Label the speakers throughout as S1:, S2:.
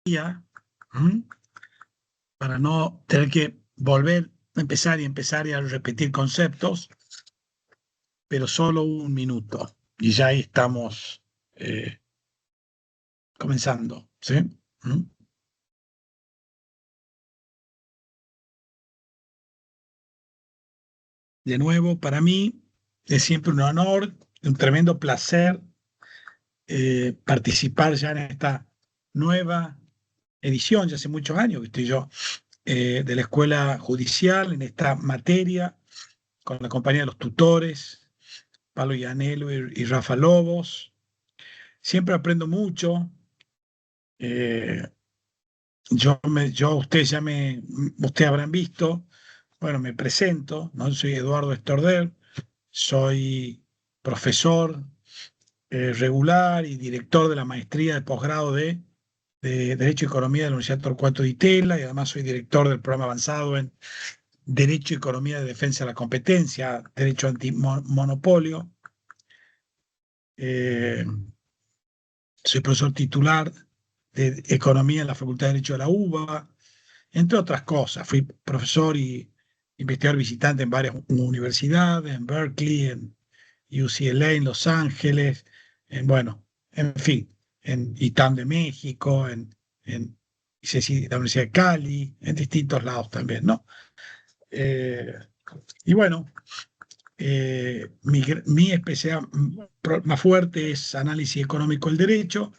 S1: ¿m? Para no tener que volver a empezar y a repetir conceptos, pero solo un minuto. Y ya ahí estamos comenzando, ¿sí? ¿M? De nuevo, para mí es siempre un honor, un tremendo placer participar ya en esta nueva edición, ya hace muchos años que estoy yo, de la Escuela Judicial en esta materia, con la compañía de los tutores, Pablo Llanelo y Rafa Lobos. Siempre aprendo mucho. eh, ustedes habrán visto, bueno, me presento, ¿no? Soy Eduardo Estorder, soy profesor regular y director de la maestría de posgrado de Derecho y Economía de la Universidad Torcuato Di Tella, y además soy director del programa avanzado en Derecho y Economía de Defensa de la Competencia, Derecho Antimonopolio. Eh, Soy profesor titular de Economía en la Facultad de Derecho de la UBA, entre otras cosas. Fui profesor y investigador visitante en varias universidades, en Berkeley, en UCLA, en Los Ángeles, bueno, en fin, en ITAM de México, en la Universidad de Cali, en distintos lados también, ¿no? Eh, y bueno, mi especialidad más fuerte es análisis económico del derecho,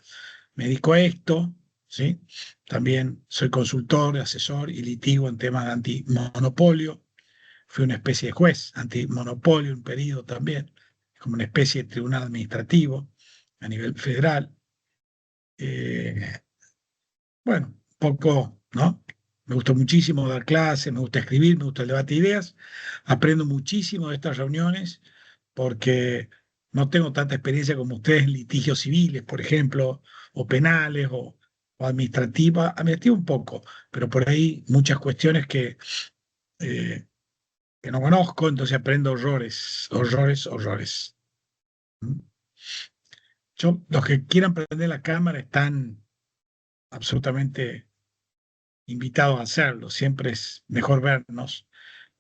S1: me dedico a esto, ¿sí? También soy consultor, asesor y litigo en temas de antimonopolio. Fui una especie de juez antimonopolio, un periodo también, como una especie de tribunal administrativo a nivel federal. Eh, bueno, poco, ¿no? Me gusta muchísimo dar clases, me gusta escribir, me gusta el debate de ideas. Aprendo muchísimo de estas reuniones porque no tengo tanta experiencia como ustedes en litigios civiles, por ejemplo, o penales o administrativa. Administrativa un poco, pero por ahí muchas cuestiones eh, que no conozco, entonces aprendo horrores, horrores, horrores. ¿Mm? Los que quieran prender la cámara están absolutamente invitados a hacerlo. Siempre es mejor vernos,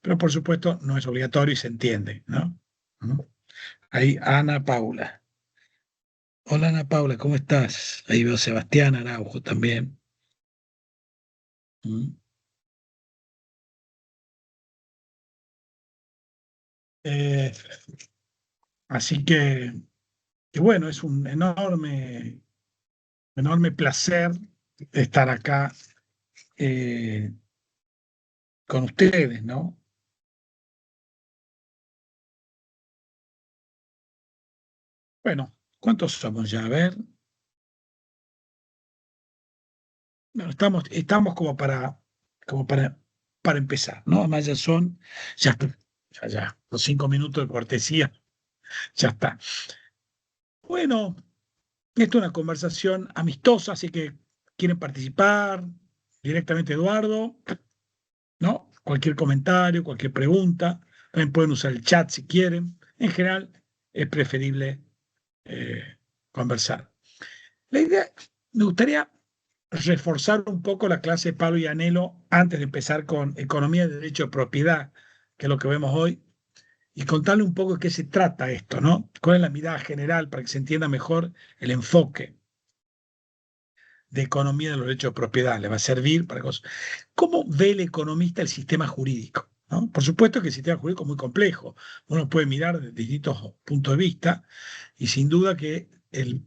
S1: pero por supuesto no es obligatorio y se entiende, ¿no? ¿Mm? Ahí Ana Paula. Hola Ana Paula, ¿cómo estás? Ahí veo a Sebastián Araujo también. ¿Mm? Eh, Así que bueno, es un enorme placer estar acá con ustedes, ¿no? Bueno, ¿cuántos somos ya? A ver, bueno, estamos como para empezar, ¿no? Además ya está, ya, los 5 minutos de cortesía, ya está. Bueno, esto es una conversación amistosa, así que quieren participar directamente, Eduardo, ¿no? Cualquier comentario, cualquier pregunta, también pueden usar el chat si quieren. En general, es preferible conversar. La idea, me gustaría reforzar un poco la clase de Pablo y Anhelo antes de empezar con economía de derecho de propiedad, que es lo que vemos hoy, y contarle un poco de qué se trata esto, ¿no? ¿Cuál es la mirada general para que se entienda mejor el enfoque de economía de los derechos de propiedad? Le va a servir para cosas. ¿Cómo ve el economista el sistema jurídico? ¿No? Por supuesto que el sistema jurídico es muy complejo. Uno puede mirar desde distintos puntos de vista y sin duda que el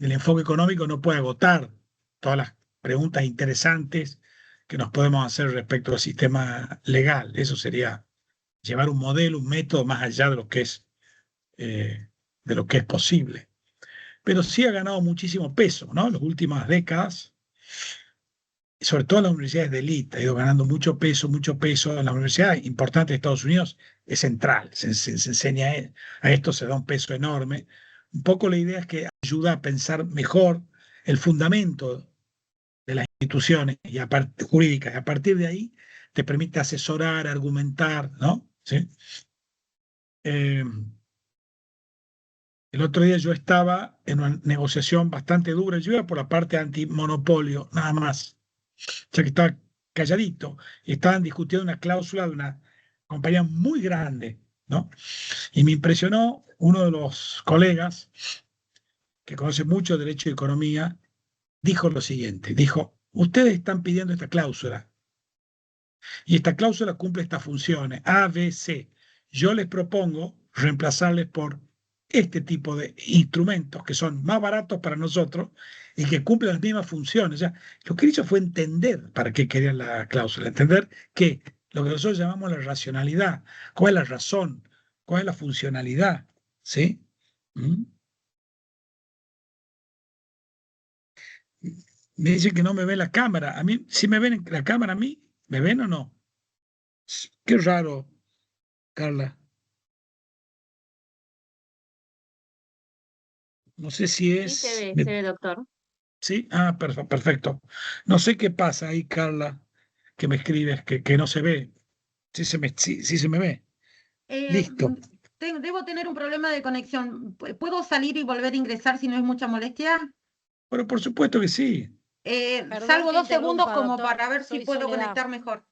S1: enfoque económico no puede agotar todas las preguntas interesantes que nos podemos hacer respecto al sistema legal. Eso sería llevar un modelo, un método más allá eh, de lo que es posible. Pero sí ha ganado muchísimo peso, ¿no? En las últimas décadas, sobre todo en las universidades de élite, ha ido ganando mucho peso. En las universidades importantes de Estados Unidos es central, se enseña a esto, se da un peso enorme. Un poco la idea es que ayuda a pensar mejor el fundamento de las instituciones jurídicas, y a partir de ahí te permite asesorar, argumentar, ¿no? ¿Sí? Eh, El otro día yo estaba en una negociación bastante dura, yo iba por la parte antimonopolio, nada más, o sea que estaba calladito, y estaban discutiendo una cláusula de una compañía muy grande, ¿no? Y me impresionó uno de los colegas, que conoce mucho derecho y economía, dijo lo siguiente, dijo, ustedes están pidiendo esta cláusula, y esta cláusula cumple estas funciones, A, B, C. Yo les propongo reemplazarles por este tipo de instrumentos que son más baratos para nosotros y que cumplen las mismas funciones. O sea, lo que hizo fue entender para qué querían la cláusula, entender que lo que nosotros llamamos la racionalidad, cuál es la razón, cuál es la funcionalidad, ¿sí? ¿Mm? Me dicen que no me ve la cámara. A mí, si me ven en la cámara, a mí, ¿me ven o no? Qué raro, Carla. No sé si
S2: Sí,
S1: es.
S2: se ve, doctor.
S1: ¿Sí? Ah, perfecto. No sé qué pasa ahí, Carla, que me escribes, que no se ve. Sí se me ve.
S2: Eh,
S1: Listo.
S2: Debo tener un problema de conexión. ¿Puedo salir y volver a ingresar si no es mucha molestia?
S1: Bueno, por supuesto que sí.
S3: Perdón
S2: Salgo
S3: que
S2: 2 segundos
S3: interrumpa,
S2: como
S3: doctor.
S2: para ver si
S3: Soy
S2: puedo
S3: Soledad.
S2: conectar mejor.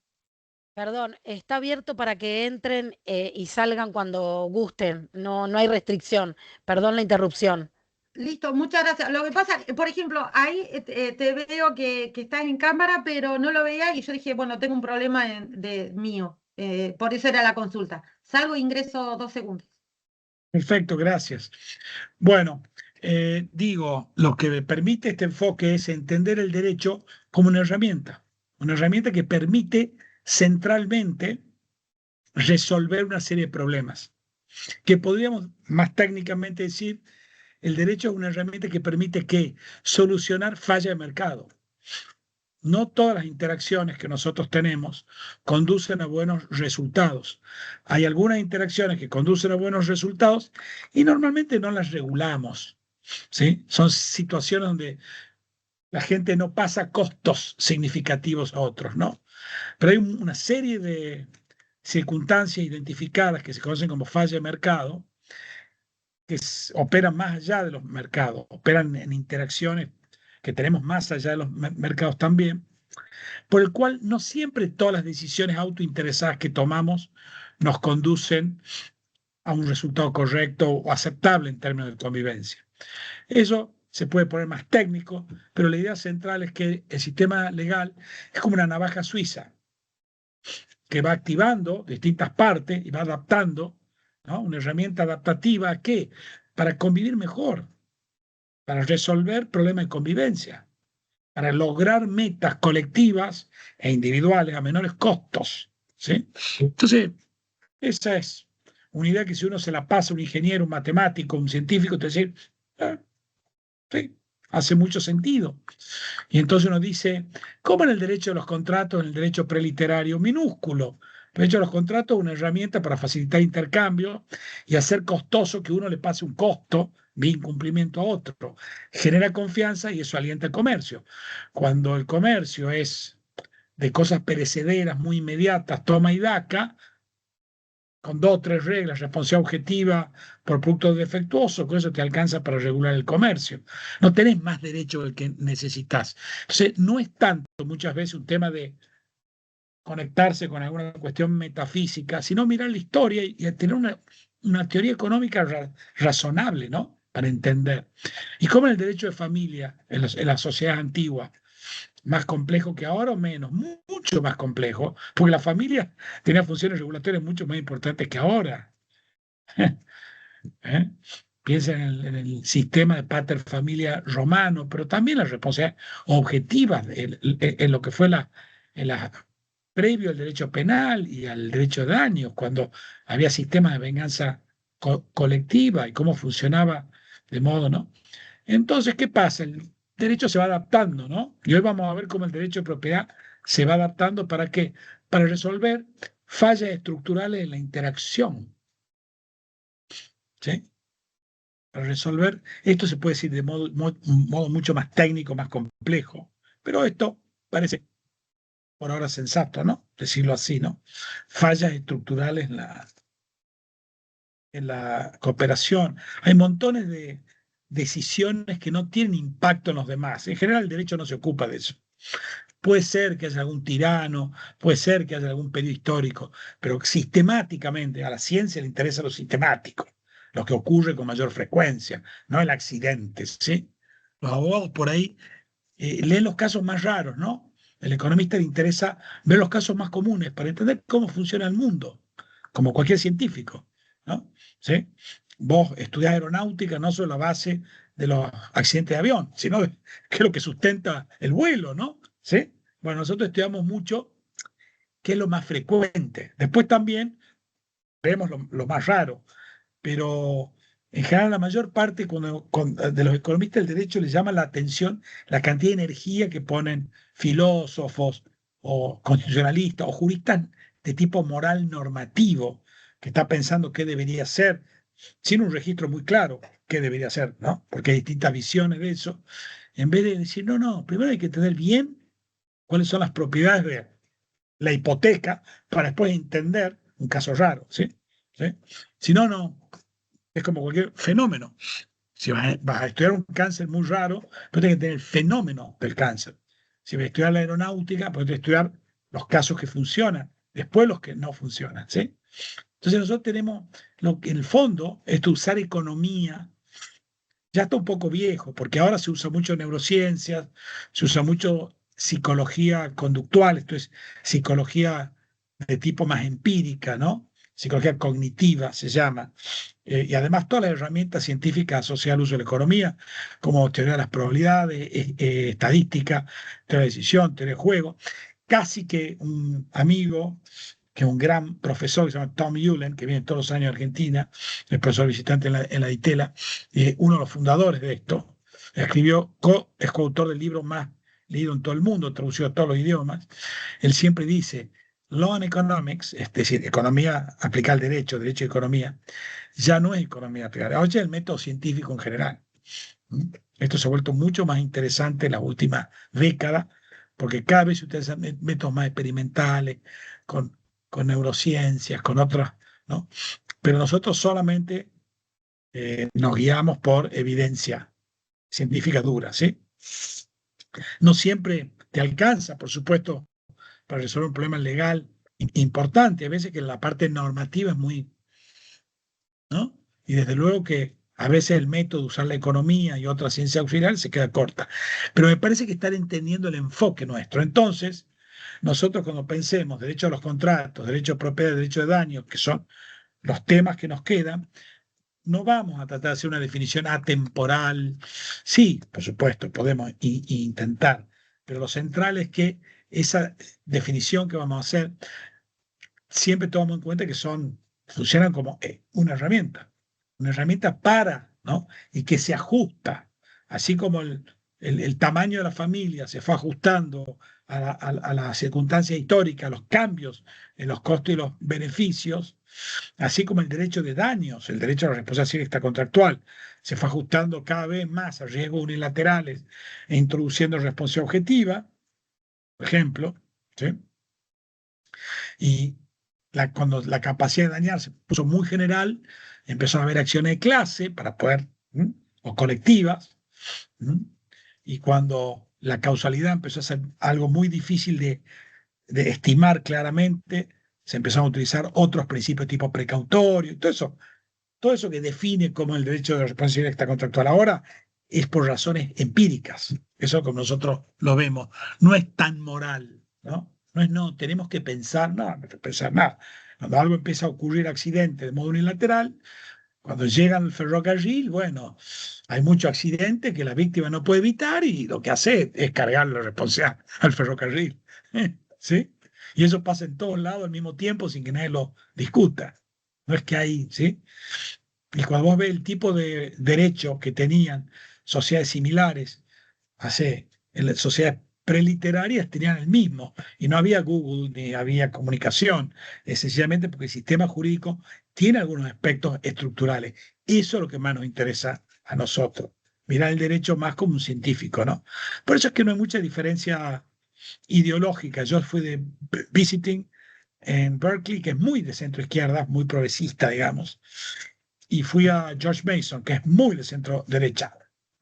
S3: Perdón, está abierto para que entren y salgan cuando gusten. No, no hay restricción. Perdón la interrupción.
S2: Listo, muchas gracias. Lo que pasa, por ejemplo, ahí te veo que estás en cámara, pero no lo veía y yo dije, bueno, tengo un problema de mío. Por eso era la consulta. Salgo e ingreso 2 segundos.
S1: Perfecto, gracias. Bueno, digo, lo que me permite este enfoque es entender el derecho como una herramienta que permite centralmente resolver una serie de problemas, que podríamos más técnicamente decir, el derecho es una herramienta que permite que solucionar falla de mercado. No todas las interacciones que nosotros tenemos conducen a buenos resultados. Hay algunas interacciones que conducen a buenos resultados y normalmente no las regulamos, ¿sí? Son situaciones donde la gente no pasa costos significativos a otros, ¿no? Pero hay una serie de circunstancias identificadas que se conocen como falla de mercado que operan más allá de los mercados, operan en interacciones que tenemos más allá de los mercados también, por el cual no siempre todas las decisiones autointeresadas que tomamos nos conducen a un resultado correcto o aceptable en términos de convivencia. Eso se puede poner más técnico, pero la idea central es que el sistema legal es como una navaja suiza que va activando distintas partes y va adaptando, ¿no? Una herramienta adaptativa ¿a qué? Para convivir mejor, para resolver problemas de convivencia, para lograr metas colectivas e individuales a menores costos, ¿sí? Entonces, esa es una idea que si uno se la pasa a un ingeniero, un matemático, un científico, te dice, ah, sí, hace mucho sentido. Y entonces uno dice, ¿cómo en el derecho de los contratos, en el derecho preliterario? Minúsculo. El derecho de los contratos es una herramienta para facilitar intercambio y hacer costoso que uno le pase un costo de incumplimiento a otro. Genera confianza y eso alienta el comercio. Cuando el comercio es de cosas perecederas, muy inmediatas, toma y daca, con 2 o 3 reglas, responsabilidad objetiva por productos defectuosos, con eso te alcanza para regular el comercio. No tenés más derecho del que necesitas. Entonces, no es tanto muchas veces un tema de conectarse con alguna cuestión metafísica, sino mirar la historia y tener una teoría económica razonable, ¿no? Para entender. Y como en el derecho de familia, en la sociedad antigua, más complejo que ahora o menos, mucho más complejo, porque la familia tenía funciones regulatorias mucho más importantes que ahora. ¿Eh? Piensa en el sistema de pater familia romano, pero también las responsabilidades objetivas en lo que fue en previo al derecho penal y al derecho de daños, cuando había sistemas de venganza colectiva y cómo funcionaba de modo, ¿no? Entonces, ¿qué pasa? El derecho se va adaptando, ¿no? Y hoy vamos a ver cómo el derecho de propiedad se va adaptando para qué? Para resolver fallas estructurales en la interacción, ¿sí? Para resolver esto se puede decir de modo mucho más técnico, más complejo, pero esto parece por ahora sensato, ¿no? Decirlo así, ¿no? Fallas estructurales en la en la cooperación. Hay montones de decisiones que no tienen impacto en los demás. En general, el derecho no se ocupa de eso. Puede ser que haya algún tirano, puede ser que haya algún periodo histórico, pero sistemáticamente a la ciencia le interesa lo sistemático, lo que ocurre con mayor frecuencia, no el accidente, ¿sí? Los abogados por ahí leen los casos más raros, ¿no? El economista le interesa ver los casos más comunes para entender cómo funciona el mundo, como cualquier científico, ¿no? ¿Sí? Vos estudiás aeronáutica no solo la base de los accidentes de avión, sino de qué es lo que sustenta el vuelo, ¿no? ¿Sí? Bueno, nosotros estudiamos mucho qué es lo más frecuente. Después también vemos lo más raro, pero en general la mayor parte de los economistas del derecho les llama la atención la cantidad de energía que ponen filósofos o constitucionalistas o juristas de tipo moral normativo, que está pensando qué debería ser, sin un registro muy claro qué debería ser, ¿no? Porque hay distintas visiones de eso. En vez de decir, no, no, primero hay que entender bien cuáles son las propiedades de la hipoteca para después entender un caso raro, ¿sí? ¿Sí? Si no, no, es como cualquier fenómeno. Si vas a estudiar un cáncer muy raro, pero tienes que tener el fenómeno del cáncer. Si vas a estudiar la aeronáutica, puedes estudiar los casos que funcionan, después los que no funcionan, ¿sí? Entonces nosotros tenemos, lo que en el fondo, es usar economía, ya está un poco viejo, porque ahora se usa mucho neurociencias, se usa mucho psicología conductual, esto es psicología de tipo más empírica, ¿no? Psicología cognitiva se llama. Y además todas las herramientas científicas asociadas al uso de la economía, como teoría de las probabilidades, estadística, teoría de decisión, teoría de juego. Casi que un amigo, que es un gran profesor, que se llama Tom Ulen, que viene todos los años a Argentina, el profesor visitante en la DITELA, uno de los fundadores de esto, escribió, es coautor del libro más leído en todo el mundo, traducido a todos los idiomas. Él siempre dice, Law and Economics, es decir, economía aplicada al derecho, derecho y economía, ya no es economía aplicada, ahora es el método científico en general. Esto se ha vuelto mucho más interesante en las últimas décadas, porque cada vez se utilizan métodos más experimentales, con neurociencias, con otras, ¿no? Pero nosotros solamente nos guiamos por evidencia científica dura, ¿sí? No siempre te alcanza, por supuesto, para resolver un problema legal importante. A veces que la parte normativa es muy, ¿no? Y desde luego que a veces el método de usar la economía y otra ciencia auxiliar se queda corta. Pero me parece que están entendiendo el enfoque nuestro. Entonces, nosotros cuando pensemos derecho a los contratos, derecho a propiedad, derecho de daño, que son los temas que nos quedan, no vamos a tratar de hacer una definición atemporal. Sí, por supuesto, podemos intentar, pero lo central es que esa definición que vamos a hacer, siempre tomamos en cuenta que funcionan como una herramienta para, ¿no? Y que se ajusta, así como el tamaño de la familia se fue ajustando a la circunstancia histórica, a los cambios en los costos y los beneficios, así como el derecho de daños, el derecho a la responsabilidad civil extracontractual, se fue ajustando cada vez más a riesgos unilaterales e introduciendo responsabilidad objetiva, por ejemplo, ¿sí? Y cuando la capacidad de dañar se puso muy general, empezó a haber acciones de clase para poder, o colectivas, y cuando la causalidad empezó a ser algo muy difícil de estimar claramente, se empezaron a utilizar otros principios tipo precautorio, todo eso que define como el derecho de responsabilidad extracontractual ahora es por razones empíricas, eso como nosotros lo vemos, no es tan moral, ¿no? No, tenemos que pensar, no hay que pensar nada. Cuando algo empieza a ocurrir accidente de modo unilateral, cuando llegan al ferrocarril, bueno, hay mucho accidente que la víctima no puede evitar y lo que hace es cargar la responsabilidad al ferrocarril, ¿sí? Y eso pasa en todos lados al mismo tiempo sin que nadie lo discuta. No es que hay, ¿sí? Y cuando vos ves el tipo de derecho que tenían sociedades similares, en las sociedades preliterarias tenían el mismo, y no había Google ni había comunicación, sencillamente porque el sistema jurídico tiene algunos aspectos estructurales. Eso es lo que más nos interesa a nosotros, mirar el derecho más como un científico, ¿no? Por eso es que no hay mucha diferencia ideológica. Yo fui de visiting en Berkeley, que es muy de centro izquierda, muy progresista, digamos, y fui a George Mason, que es muy de centro derecha.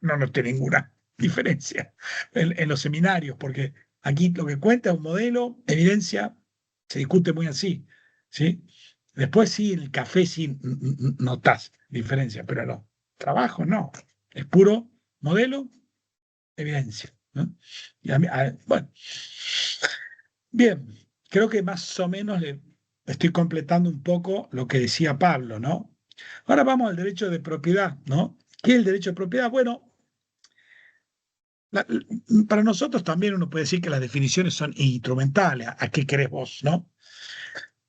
S1: No noté ninguna diferencia en los seminarios, porque aquí lo que cuenta es un modelo, evidencia, se discute muy así, ¿sí? Después sí, en el café sí notás diferencia, pero en los trabajos no. Es puro modelo, evidencia, ¿no? Y bueno, bien, creo que más o menos le estoy completando un poco lo que decía Pablo, ¿no? Ahora vamos al derecho de propiedad, ¿no? ¿Qué es el derecho de propiedad? Bueno, la- para nosotros también uno puede decir que las definiciones son instrumentales. ¿A qué querés vos, no?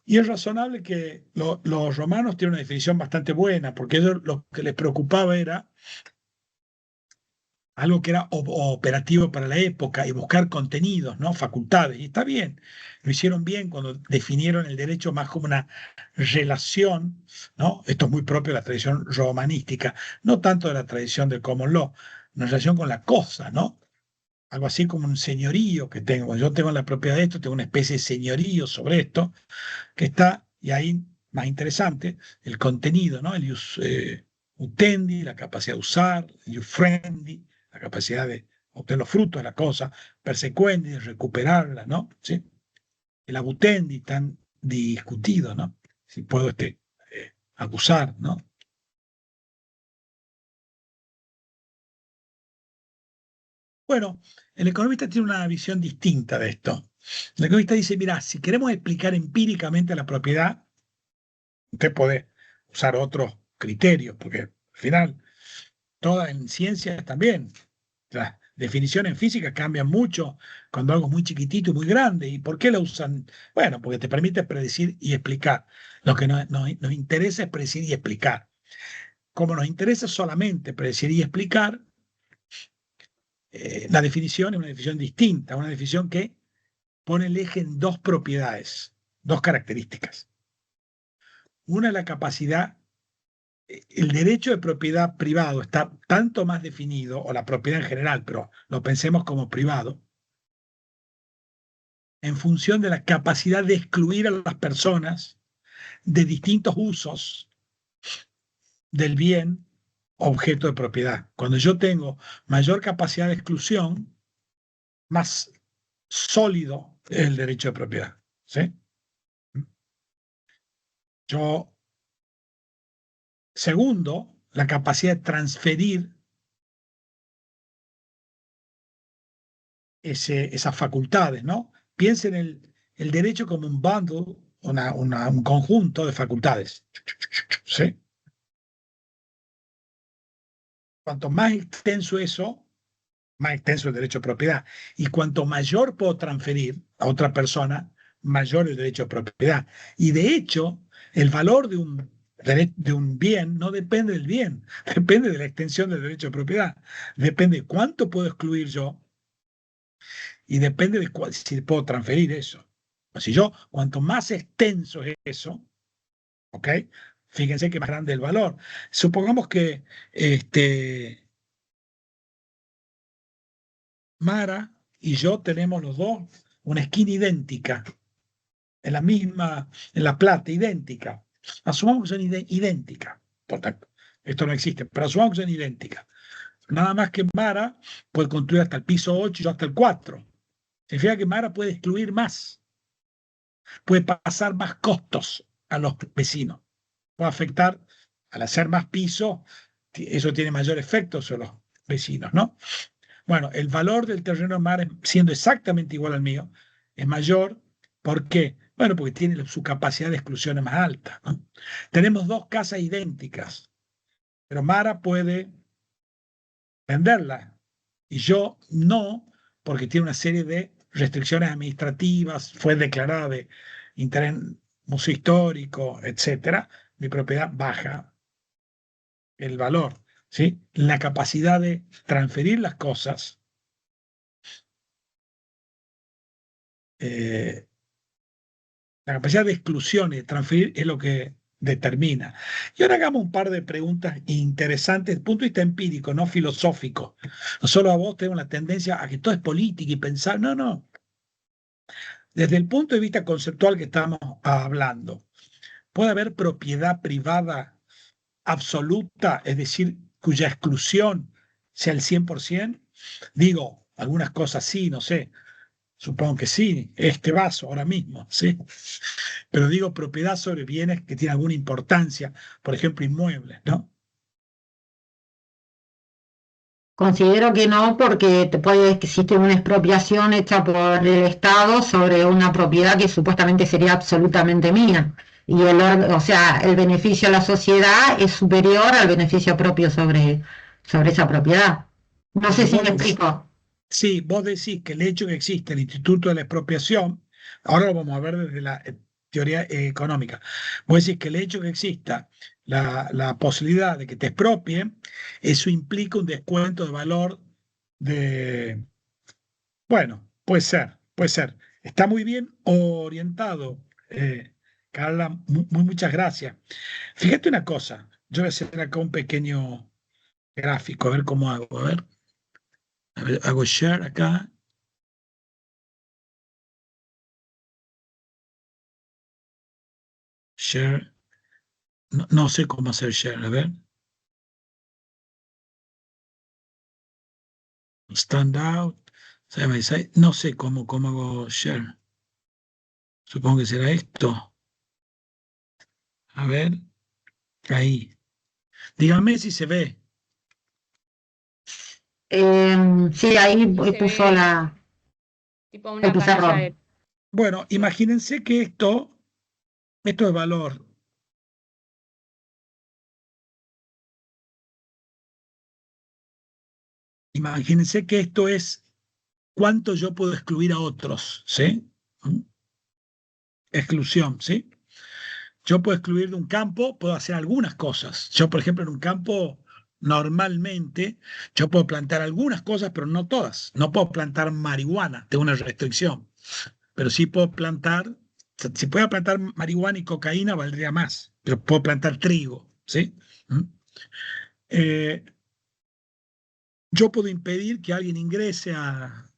S1: Y es razonable que los romanos tienen una definición bastante buena, porque ellos lo que les preocupaba era algo que era operativo para la época y buscar contenidos, ¿no? Facultades. Y está bien, lo hicieron bien cuando definieron el derecho más como una relación, ¿no? Esto es muy propio de la tradición romanística, no tanto de la tradición del common law, una relación con la cosa, ¿no? Algo así como un señorío que tengo. Yo tengo la propiedad de esto, tengo una especie de señorío sobre esto, que está, y ahí más interesante, el contenido, ¿no? El utendi, la capacidad de usar, el friendly, la capacidad de obtener los frutos de la cosa, persecuendi, de recuperarla, ¿no? ¿Sí? El abutendi, tan discutido, ¿no? Si puedo acusar, ¿no? Bueno, el economista tiene una visión distinta de esto. El economista dice, mira, si queremos explicar empíricamente la propiedad, usted puede usar otros criterios, porque al final, todas en ciencias también, las definiciones en física cambian mucho cuando algo es muy chiquitito y muy grande. ¿Y por qué la usan? Bueno, porque te permite predecir y explicar. Lo que nos interesa es predecir y explicar. Como nos interesa solamente predecir y explicar, la definición es una definición distinta, una definición que pone el eje en dos propiedades, dos características. Una es la capacidad, el derecho de propiedad privado está tanto más definido, o la propiedad en general, pero lo pensemos como privado, en función de la capacidad de excluir a las personas de distintos usos del bien objeto de propiedad. Cuando yo tengo mayor capacidad de exclusión, más sólido es el derecho de propiedad. ¿Sí? Yo, segundo, la capacidad de transferir esas facultades, ¿no? Piensen el derecho como un bundle, un conjunto de facultades. ¿Sí? Cuanto más extenso eso, más extenso el derecho de propiedad. Y cuanto mayor puedo transferir a otra persona, mayor el derecho de propiedad. Y de hecho, el valor de un bien no depende del bien, depende de la extensión del derecho de propiedad. Depende de cuánto puedo excluir yo y depende de si puedo transferir eso. Si yo, cuanto más extenso es eso, ¿ok? Fíjense que más grande el valor. Supongamos que Mara y yo tenemos los dos una esquina idéntica, en la misma, en La Plata, idéntica. Asumamos que son idénticas. Por tanto, esto no existe, pero asumamos que son idénticas. Nada más que Mara puede construir hasta el piso 8 y yo hasta el 4. Significa que Mara puede excluir más, puede pasar más costos a los vecinos, puede afectar, al hacer más piso, eso tiene mayor efecto sobre los vecinos, ¿no? Bueno, el valor del terreno de mar, siendo exactamente igual al mío, es mayor. ¿Por qué? Bueno, porque tiene su capacidad de exclusión es más alta, ¿no? Tenemos dos casas idénticas, pero Mara puede venderla y yo no, porque tiene una serie de restricciones administrativas, fue declarada de interés museo histórico, etcétera. Mi propiedad baja el valor, ¿sí? La capacidad de transferir las cosas eh, la capacidad de exclusión y de transferir es lo que determina. Y ahora hagamos un par de preguntas interesantes desde el punto de vista empírico, no filosófico. No solo a vos tenemos la tendencia a que todo es política y pensar, no, no. Desde el punto de vista conceptual que estamos hablando, ¿puede haber propiedad privada absoluta, es decir, cuya exclusión sea el 100%, digo, algunas cosas sí, no sé, supongo que sí, este vaso ahora mismo, ¿sí? Pero digo propiedad sobre bienes que tienen alguna importancia, por ejemplo, inmuebles, ¿no?
S2: Considero que no, porque puede existir una expropiación hecha por el Estado sobre una propiedad que supuestamente sería absolutamente mía. Y o sea, el beneficio a la sociedad es superior al beneficio propio sobre esa propiedad. No sé
S1: Pero
S2: si me explico.
S1: sí, vos decís que el hecho que existe el Instituto de la Expropiación, ahora lo vamos a ver desde la teoría económica, vos decís que el hecho que exista la posibilidad de que te expropien, eso implica un descuento de valor de, bueno, puede ser, puede ser. Está muy bien orientado, Carla, muchas gracias. Fíjate una cosa, yo voy a hacer acá un pequeño gráfico, a ver cómo hago, a ver, hago share acá. Share. No, no sé cómo hacer share. A ver. Stand out. Side by side. No sé cómo hago share. Supongo que será esto. A ver. Ahí. Dígame si se ve.
S2: Sí, ahí
S4: Sí, se
S2: puso
S4: ve tipo
S2: el
S4: una canalla
S2: pizarrón.
S4: de...
S1: Bueno, imagínense que esto es valor. Imagínense que esto es cuánto yo puedo excluir a otros, ¿sí? Exclusión, ¿sí? Yo puedo excluir de un campo, puedo hacer algunas cosas. Yo, por ejemplo, en un campo, normalmente, yo puedo plantar algunas cosas, pero no todas. No puedo plantar marihuana, tengo una restricción. Pero sí puedo plantar, si puedo plantar marihuana y cocaína, valdría más. Pero puedo plantar trigo, ¿sí? ¿Mm? Eh, yo puedo impedir que alguien ingrese a,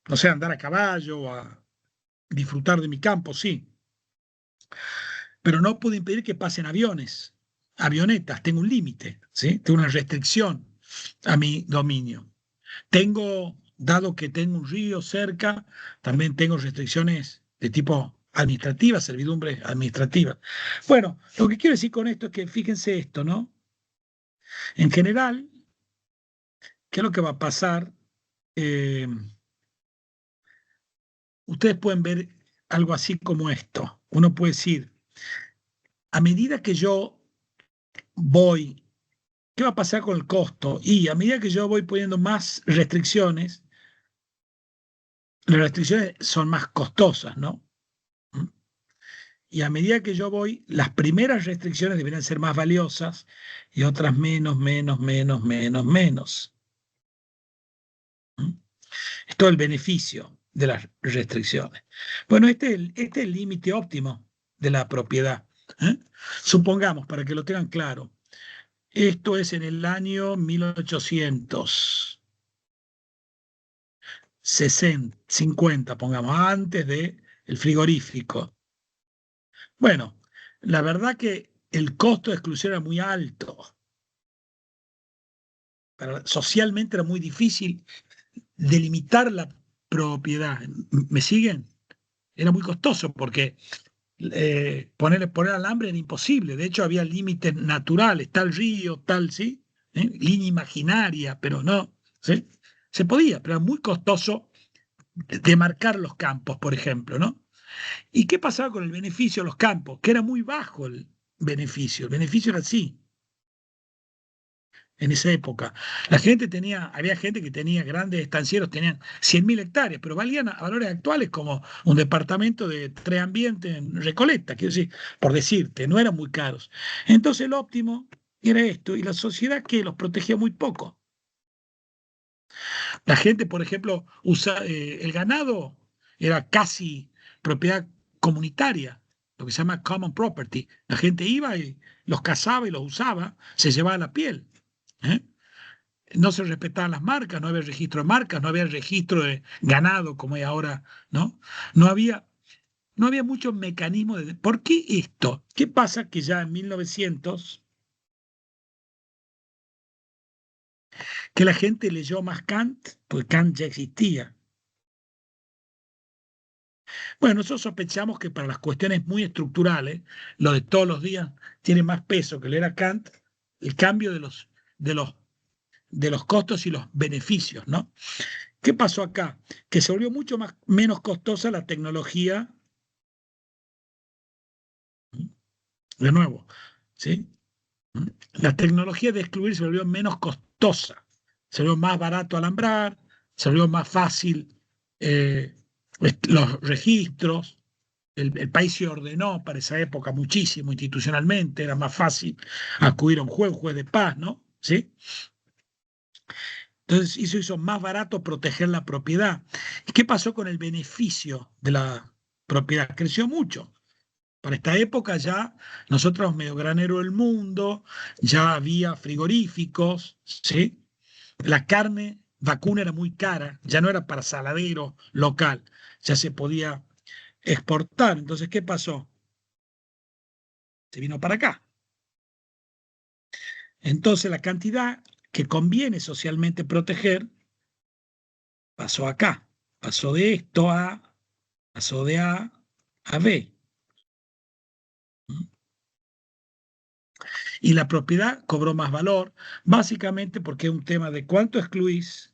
S1: no sé, andar a caballo, a disfrutar de mi campo, sí. Pero no puedo impedir que pasen aviones, avionetas, tengo un límite, ¿sí? Tengo una restricción a mi dominio. Dado que tengo un río cerca, también tengo restricciones de tipo administrativa, servidumbres administrativas. Bueno, lo que quiero decir con esto es que fíjense esto, ¿no? En general, ¿qué es lo que va a pasar? Eh, Ustedes pueden ver algo así como esto. Uno puede decir, a medida que yo voy, ¿qué va a pasar con el costo? Y a medida que yo voy poniendo más restricciones, las restricciones son más costosas, ¿no? Y a medida que yo voy, las primeras restricciones deberían ser más valiosas y otras menos, menos, menos, menos, menos. Esto es el beneficio de las restricciones. Bueno, este es el límite óptimo de la propiedad. ¿Eh? Supongamos, para que lo tengan claro, esto es en el año 1850, pongamos, antes del frigorífico. Bueno, la verdad que el costo de exclusión era muy alto. Socialmente era muy difícil delimitar la propiedad. ¿Me siguen? Era muy costoso porque poner alambre era imposible. De hecho, había límites naturales, tal río, tal, ¿sí? Línea imaginaria, pero no, ¿sí? Se podía, pero era muy costoso demarcar los campos, por ejemplo, ¿no? ¿Y qué pasaba con el beneficio de los campos? Que era muy bajo el beneficio. El beneficio era así en esa época. Había gente que tenía grandes estancieros, tenían 100.000 hectáreas, pero valían a valores actuales como un departamento de 3 ambientes en Recoleta, quiero decir, por decirte, no eran muy caros. Entonces el óptimo era esto, y la sociedad que los protegía muy poco. La gente, por ejemplo, el ganado era casi propiedad comunitaria, lo que se llama common property. La gente iba y los cazaba y los usaba, se llevaba la piel. ¿Eh? No se respetaban las marcas, no había registro de marcas, no había registro de ganado como hay ahora, ¿no? No había, no había muchos mecanismos de... ¿Por qué esto? ¿Qué pasa que ya en 1900, que la gente leyó más Kant, porque Kant ya existía? Bueno, nosotros sospechamos que para las cuestiones muy estructurales, lo de todos los días tiene más peso que leer a Kant, el cambio de los, de los costos y los beneficios, ¿no? ¿Qué pasó acá? Que se volvió mucho menos costosa la tecnología, de nuevo, ¿sí? La tecnología de excluir se volvió menos costosa, se volvió más barato alambrar, se volvió más fácil eh, los registros, el país se ordenó para esa época muchísimo institucionalmente, era más fácil acudir a un juez de paz, ¿no? ¿Sí? Entonces eso hizo más barato proteger la propiedad. ¿Y qué pasó con el beneficio de la propiedad? Creció mucho. Para esta época ya nosotros medio granero del mundo, ya había frigoríficos, ¿sí? La carne vacuna era muy cara, ya no era para saladero local, ya se podía exportar. Entonces, ¿qué pasó? Se vino para acá. Entonces, la cantidad que conviene socialmente proteger pasó acá, pasó de esto a, pasó de A B. Y la propiedad cobró más valor, básicamente porque es un tema de cuánto excluís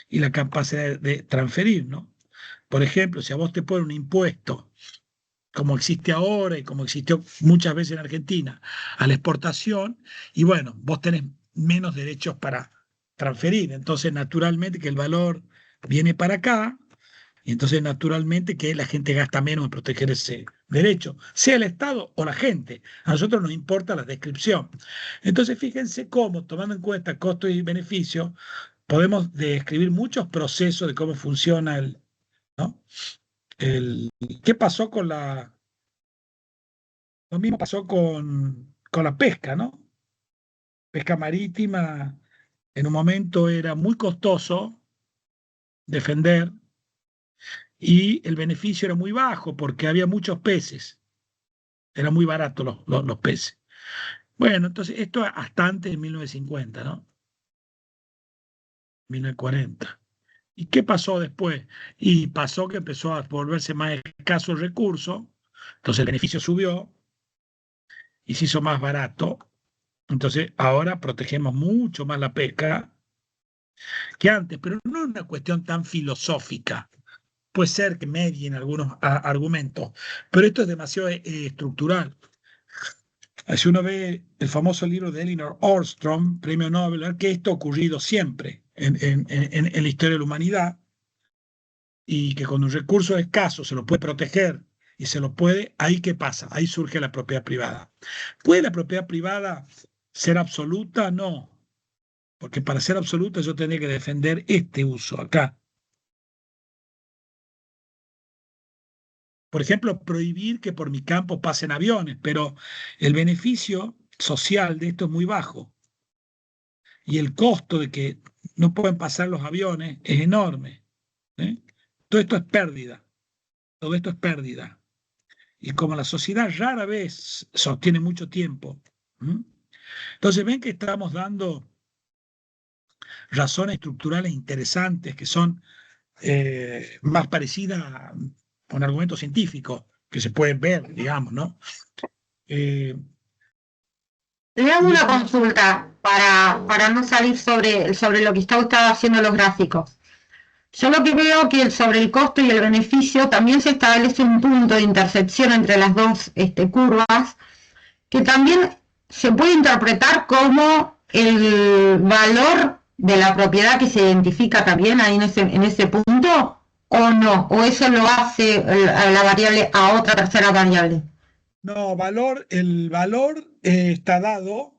S1: y la capacidad de transferir, ¿no? Por ejemplo, si a vos te ponen un impuesto, como existe ahora y como existió muchas veces en Argentina, a la exportación, y bueno, vos tenés menos derechos para transferir, entonces naturalmente que el valor viene para acá, y entonces naturalmente que la gente gasta menos en proteger ese derecho, sea el Estado o la gente. A nosotros nos importa la descripción. Entonces fíjense cómo, tomando en cuenta costos y beneficios, podemos describir muchos procesos de cómo funciona ¿no? ¿Qué pasó con lo mismo pasó con la pesca, ¿no? Pesca marítima, en un momento era muy costoso defender y el beneficio era muy bajo porque había muchos peces, era muy barato los peces. Bueno, entonces esto hasta antes de 1950, ¿no? 1940. ¿Y qué pasó después? Y pasó que empezó a volverse más escaso el recurso, entonces el beneficio subió y se hizo más barato. Entonces ahora protegemos mucho más la pesca que antes, pero no es una cuestión tan filosófica. Puede ser que medien algunos argumentos, pero esto es demasiado estructural. Si uno ve el famoso libro de Elinor Ostrom, premio Nobel, que esto ha ocurrido siempre en la historia de la humanidad y que cuando un recurso es escaso se lo puede proteger y se lo puede, ahí qué pasa, ahí surge la propiedad privada. ¿Puede la propiedad privada ser absoluta? No, porque para ser absoluta yo tendría que defender este uso acá. Por ejemplo, prohibir que por mi campo pasen aviones, pero el beneficio social de esto es muy bajo y el costo de que no pueden pasar los aviones es enorme. ¿Eh? Todo esto es pérdida, todo esto es pérdida. Y como la sociedad rara vez sostiene mucho tiempo, ¿m? Entonces ven que estamos dando razones estructurales interesantes que son más parecidas a un argumento científico que se pueden ver, digamos, ¿no? Eh,
S2: Le hago
S1: y
S2: una
S1: eso,
S2: consulta para no salir sobre lo que está usted haciendo los gráficos. Yo lo que veo que sobre el costo y el beneficio también se establece un punto de intersección entre las dos curvas que también se puede interpretar como el valor de la propiedad que se identifica también ahí en ese punto o no, o eso lo hace a la variable a otra tercera variable.
S1: no, el valor está dado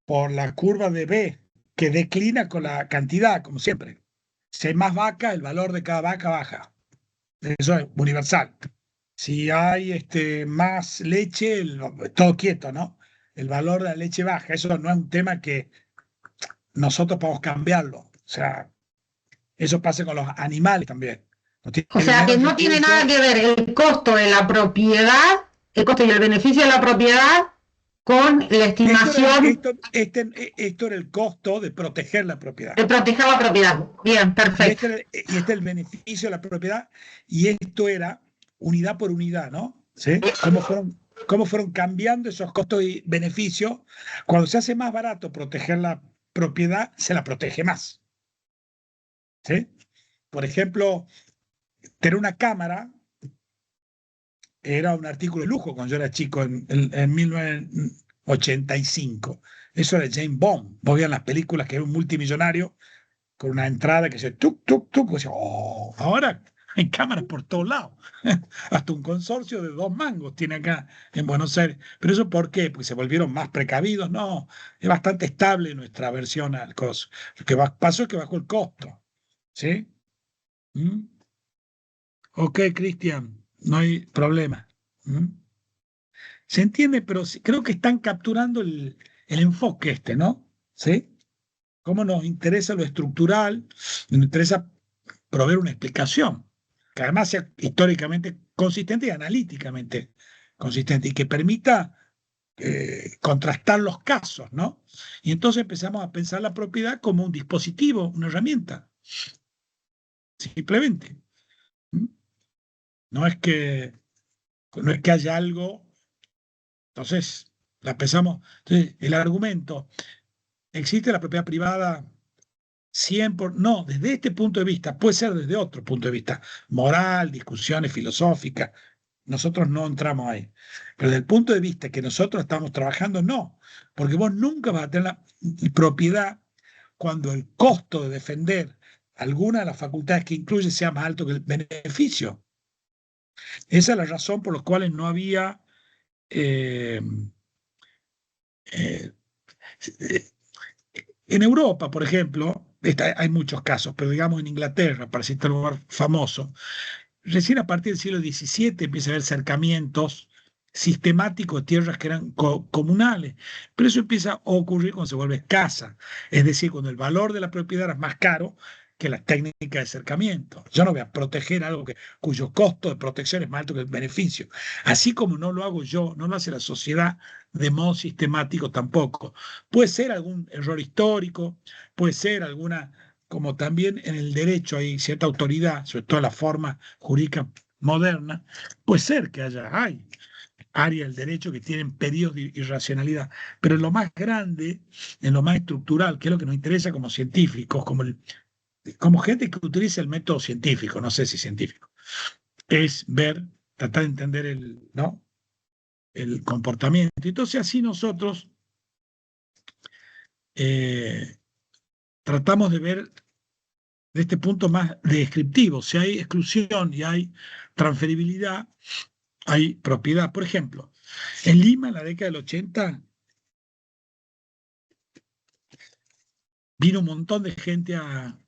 S1: por la curva de B, que declina con la cantidad, como siempre. Si hay más vaca, el valor de cada vaca baja. Eso es universal. Si hay más leche, todo quieto, ¿no? El valor de la leche baja. Eso no es un tema que nosotros podemos cambiarlo. O sea, eso pasa con los animales también. No tiene
S2: O sea que
S1: menos
S2: no tiene
S1: recursos.
S2: nada que ver el costo de la propiedad, el costo y el beneficio de la propiedad con la
S1: Esto era,
S2: estimación
S1: esto era el costo de proteger la propiedad.
S2: de proteger la propiedad. Bien,
S1: Y
S2: perfecto.
S1: este es el beneficio de la propiedad. Y esto era unidad por unidad, ¿no? ¿Sí? Cómo fueron cambiando esos costos y beneficios. Cuando se hace más barato proteger la propiedad, se la protege más. ¿Sí? Por ejemplo, tener una cámara era un artículo de lujo cuando yo era chico en 1985. Eso era James Bond. Vos veían las películas que era un multimillonario con una entrada que se tuk, tuk, tuk. Pues, oh, ahora hay cámaras por todos lados. Hasta un consorcio de 2 mangos tiene acá en Buenos Aires. ¿Pero eso por qué? Porque se volvieron más precavidos. No, es bastante estable nuestra versión al costo. Lo que pasó es que bajó el costo. ¿Sí? ¿Mm? Ok, Cristian, no hay problema. ¿Mm? Se entiende, pero creo que están capturando el enfoque este, ¿no? ¿Sí? Cómo nos interesa lo estructural, nos interesa proveer una explicación, que además sea históricamente consistente y analíticamente consistente, y que permita contrastar los casos, ¿no? Y entonces empezamos a pensar la propiedad como un dispositivo, una herramienta, simplemente. ¿Mm? No es que, no es que haya algo, entonces la pensamos. Entonces, el argumento, ¿existe la propiedad privada 100 no, desde este punto de vista, puede ser desde otro punto de vista, moral, discusiones filosóficas, nosotros no entramos ahí. Pero desde el punto de vista que nosotros estamos trabajando, no, porque vos nunca vas a tener la propiedad cuando el costo de defender alguna de las facultades que incluye sea más alto que el beneficio. Esa es la razón por la cual no había eh, eh, en Europa, por ejemplo, hay muchos casos, pero digamos en Inglaterra, para citar un lugar famoso, recién a partir del siglo XVII empieza a haber cercamientos sistemáticos de tierras que eran comunales, pero eso empieza a ocurrir cuando se vuelve escasa, es decir, cuando el valor de la propiedad es más caro que las técnicas de cercamiento. Yo no voy a proteger algo cuyo costo de protección es más alto que el beneficio. Así como no lo hago yo, no lo hace la sociedad de modo sistemático tampoco. Puede ser algún error histórico, puede ser alguna, como también en el derecho hay cierta autoridad, sobre todo en la forma jurídica moderna, puede ser que hay áreas del derecho que tienen periodos de irracionalidad, pero en lo más grande, en lo más estructural, que es lo que nos interesa como científicos, como gente que utiliza el método científico, no sé si científico, es ver, tratar de entender ¿no? el comportamiento. Entonces así nosotros tratamos de ver de este punto más descriptivo. Si hay exclusión y hay transferibilidad, hay propiedad. Por ejemplo, en Lima, en la década del 80, vino un montón de gente a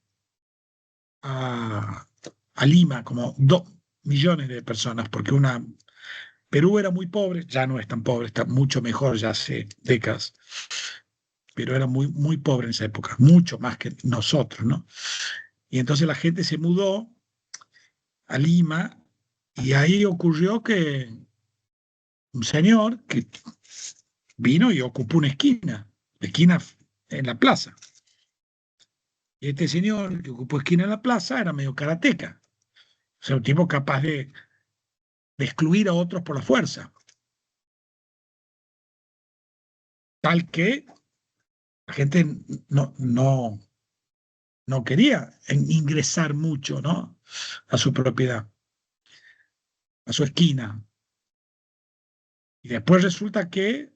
S1: Lima, como 2 millones de personas, porque Perú era muy pobre, ya no es tan pobre, está mucho mejor ya hace décadas, pero era muy, muy pobre en esa época, mucho más que nosotros, ¿no? Y entonces la gente se mudó a Lima y ahí ocurrió que un señor que vino y ocupó una esquina en la plaza. Y este señor que ocupó esquina en la plaza era medio karateca, o sea, un tipo capaz de excluir a otros por la fuerza, tal que la gente no quería ingresar mucho, ¿no? A su propiedad, a su esquina. Y después resulta que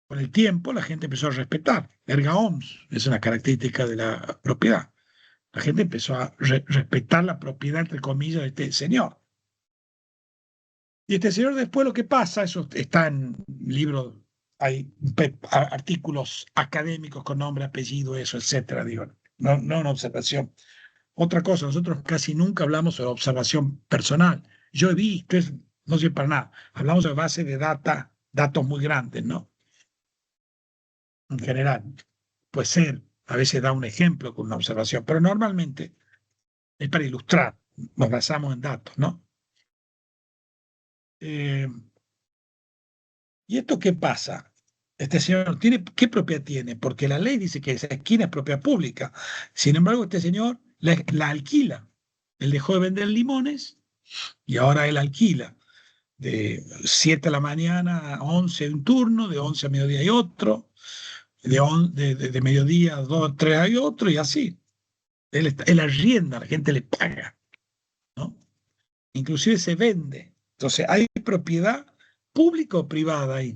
S1: con el tiempo la gente empezó a respetar. Erga omnes es una característica de la propiedad. La gente empezó a respetar la propiedad, entre comillas, de este señor. Y este señor después lo que pasa, eso está en libros, hay artículos académicos con nombre, apellido, eso, etcétera, digo, no una observación. Otra cosa, nosotros casi nunca hablamos sobre observación personal. Yo he visto, no sirve para nada. Hablamos de base de datos muy grandes, ¿no? En general. Puede ser, a veces da un ejemplo con una observación, pero normalmente es para ilustrar, nos basamos en datos, ¿no? ¿Y esto qué pasa? Este señor ¿qué propiedad tiene? Porque la ley dice que esa esquina es propiedad pública. Sin embargo, este señor la alquila. Él dejó de vender limones y ahora él alquila. De 7 de la mañana a 11 un turno, de 11 a mediodía hay otro, de mediodía a 2 3 hay otro y así. Él arrienda, la gente le paga, ¿no? Inclusive se vende. Entonces hay propiedad pública o privada ahí.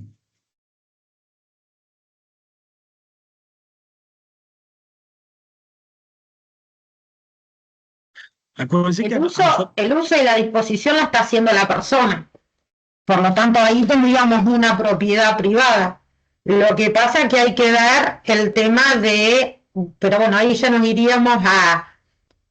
S1: Acuérdense que nosotros,
S2: El uso y la disposición la está haciendo la persona. Por lo tanto, ahí tendríamos una propiedad privada. Lo que pasa es que hay que dar el tema pero bueno, ahí ya nos iríamos a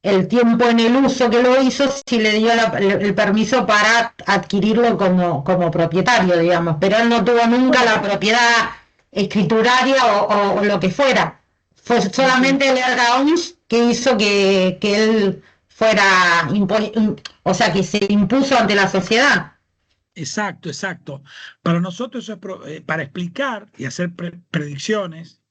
S2: el tiempo en el uso que lo hizo, si le dio el permiso para adquirirlo como propietario, digamos, pero él no tuvo nunca la propiedad escrituraria o lo que fuera. Fue solamente el ergaons que hizo que él fuera, o sea, que se impuso ante la sociedad.
S1: exacto, exacto. Para nosotros eso es para explicar y hacer predicciones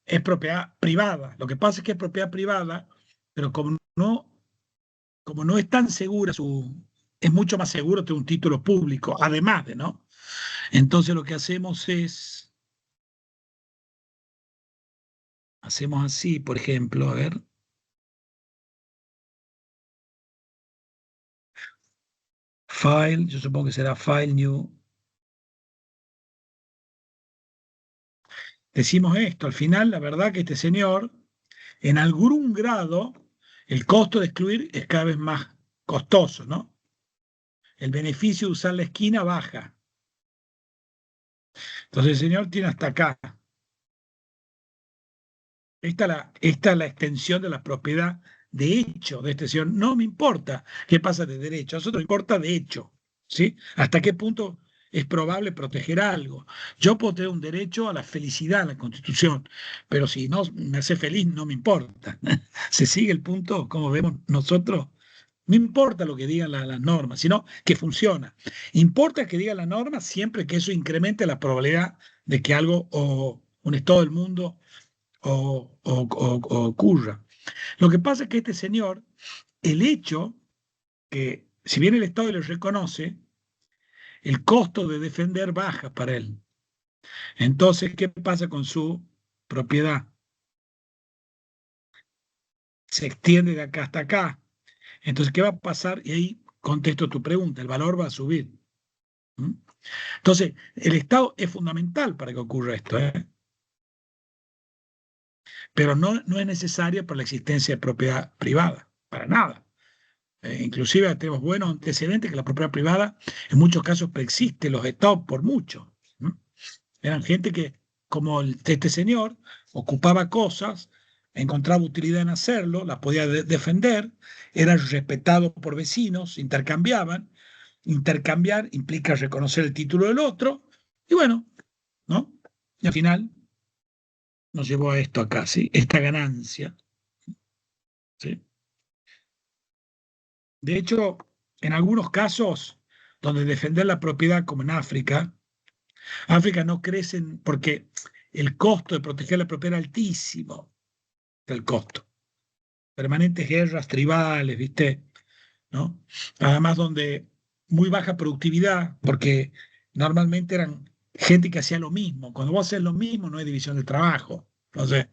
S1: es propiedad privada. Lo que pasa es que es propiedad privada, pero como no es tan segura, es mucho más seguro tener un título público, además de, ¿no? Entonces lo que hacemos así, por ejemplo, a ver. File, yo supongo que será File New. Decimos esto, al final, la verdad que este señor, en algún grado, el costo de excluir es cada vez más costoso, ¿no? El beneficio de usar la esquina baja. Entonces el señor tiene hasta acá. Esta es la extensión de la propiedad de hecho de este señor. No me importa qué pasa de derecho, a nosotros nos importa de hecho, ¿sí? Hasta qué punto es probable proteger algo. Yo puedo tener un derecho a la felicidad en la Constitución, pero si no me hace feliz, no me importa. Se sigue el punto, como vemos nosotros. No importa lo que digan las normas, sino que funciona. Importa que diga la norma siempre que eso incremente la probabilidad de que algo o un estado del mundo ocurra. Lo que pasa es que este señor, el hecho que, si bien el Estado le reconoce, el costo de defender baja para él. Entonces, ¿qué pasa con su propiedad? Se extiende de acá hasta acá. Entonces, ¿qué va a pasar? Y ahí contesto tu pregunta, el valor va a subir. ¿Mm? Entonces, el Estado es fundamental para que ocurra esto, ¿eh? Pero no es necesaria para la existencia de propiedad privada, para nada. Inclusive tenemos buenos antecedentes que la propiedad privada en muchos casos preexiste los estados por mucho, ¿no? Eran gente que, como este señor, ocupaba cosas, encontraba utilidad en hacerlo, las podía defender, eran respetados por vecinos, intercambiaban. Intercambiar implica reconocer el título del otro, y bueno, ¿no? Y al final nos llevó a esto acá, ¿sí? Esta ganancia, ¿sí? De hecho, en algunos casos donde defender la propiedad, como en África no crecen porque el costo de proteger la propiedad era altísimo, el costo. Permanentes guerras tribales, ¿viste? ¿No? Además, donde muy baja productividad, porque normalmente eran gente que hacía lo mismo. Cuando vos haces lo mismo, no hay división de trabajo. Entonces,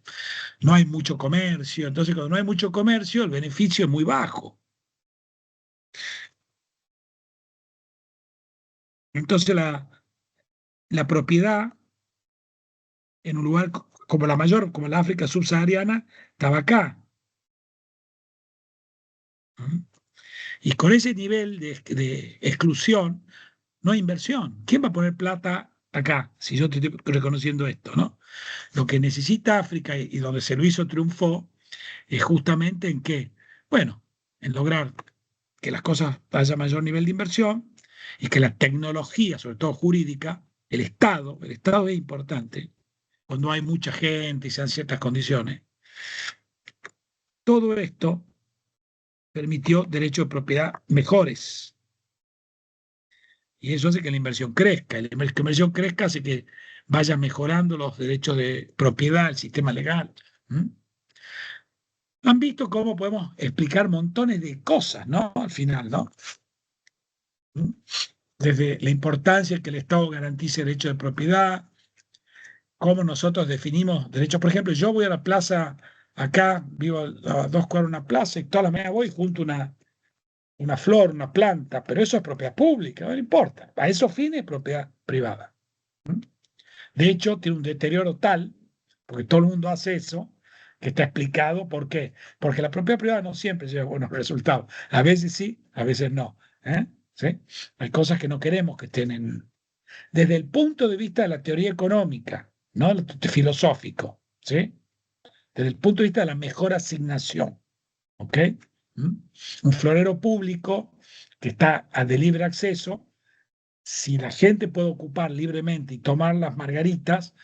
S1: no hay mucho comercio. Entonces, cuando no hay mucho comercio, el beneficio es muy bajo. Entonces, la propiedad en un lugar como la mayor, como la África subsahariana, estaba acá. ¿Mm? Y con ese nivel de exclusión, no hay inversión. ¿Quién va a poner plata acá? Si yo te estoy reconociendo esto, ¿no? Lo que necesita África y donde se lo hizo triunfó es justamente en qué, bueno, en lograr que las cosas haya mayor nivel de inversión y que la tecnología, sobre todo jurídica, el Estado es importante cuando hay mucha gente y se dan ciertas condiciones. Todo esto permitió derechos de propiedad mejores. Y eso hace que la inversión crezca. Y la inversión crezca hace que vaya mejorando los derechos de propiedad, el sistema legal. ¿Mm? Han visto cómo podemos explicar montones de cosas, ¿no? Al final, ¿no? ¿Mm? Desde la importancia que el Estado garantice el derecho de propiedad, cómo nosotros definimos derechos. Por ejemplo, yo voy a la plaza acá, vivo a 2 cuadras de una plaza y toda la mañana voy junto una flor, una planta, pero eso es propiedad pública, no importa. A esos fines es propiedad privada. ¿Mm? De hecho, tiene un deterioro tal, porque todo el mundo hace eso, que está explicado por qué. Porque la propiedad privada no siempre lleva buenos resultados. A veces sí, a veces no. ¿Sí? Hay cosas que no queremos que estén en... Desde el punto de vista de la teoría económica, no filosófico, ¿sí? Desde el punto de vista de la mejor asignación, ¿ok? ¿Mm? Un florero público que está de libre acceso, si la gente puede ocupar libremente y tomar las margaritas,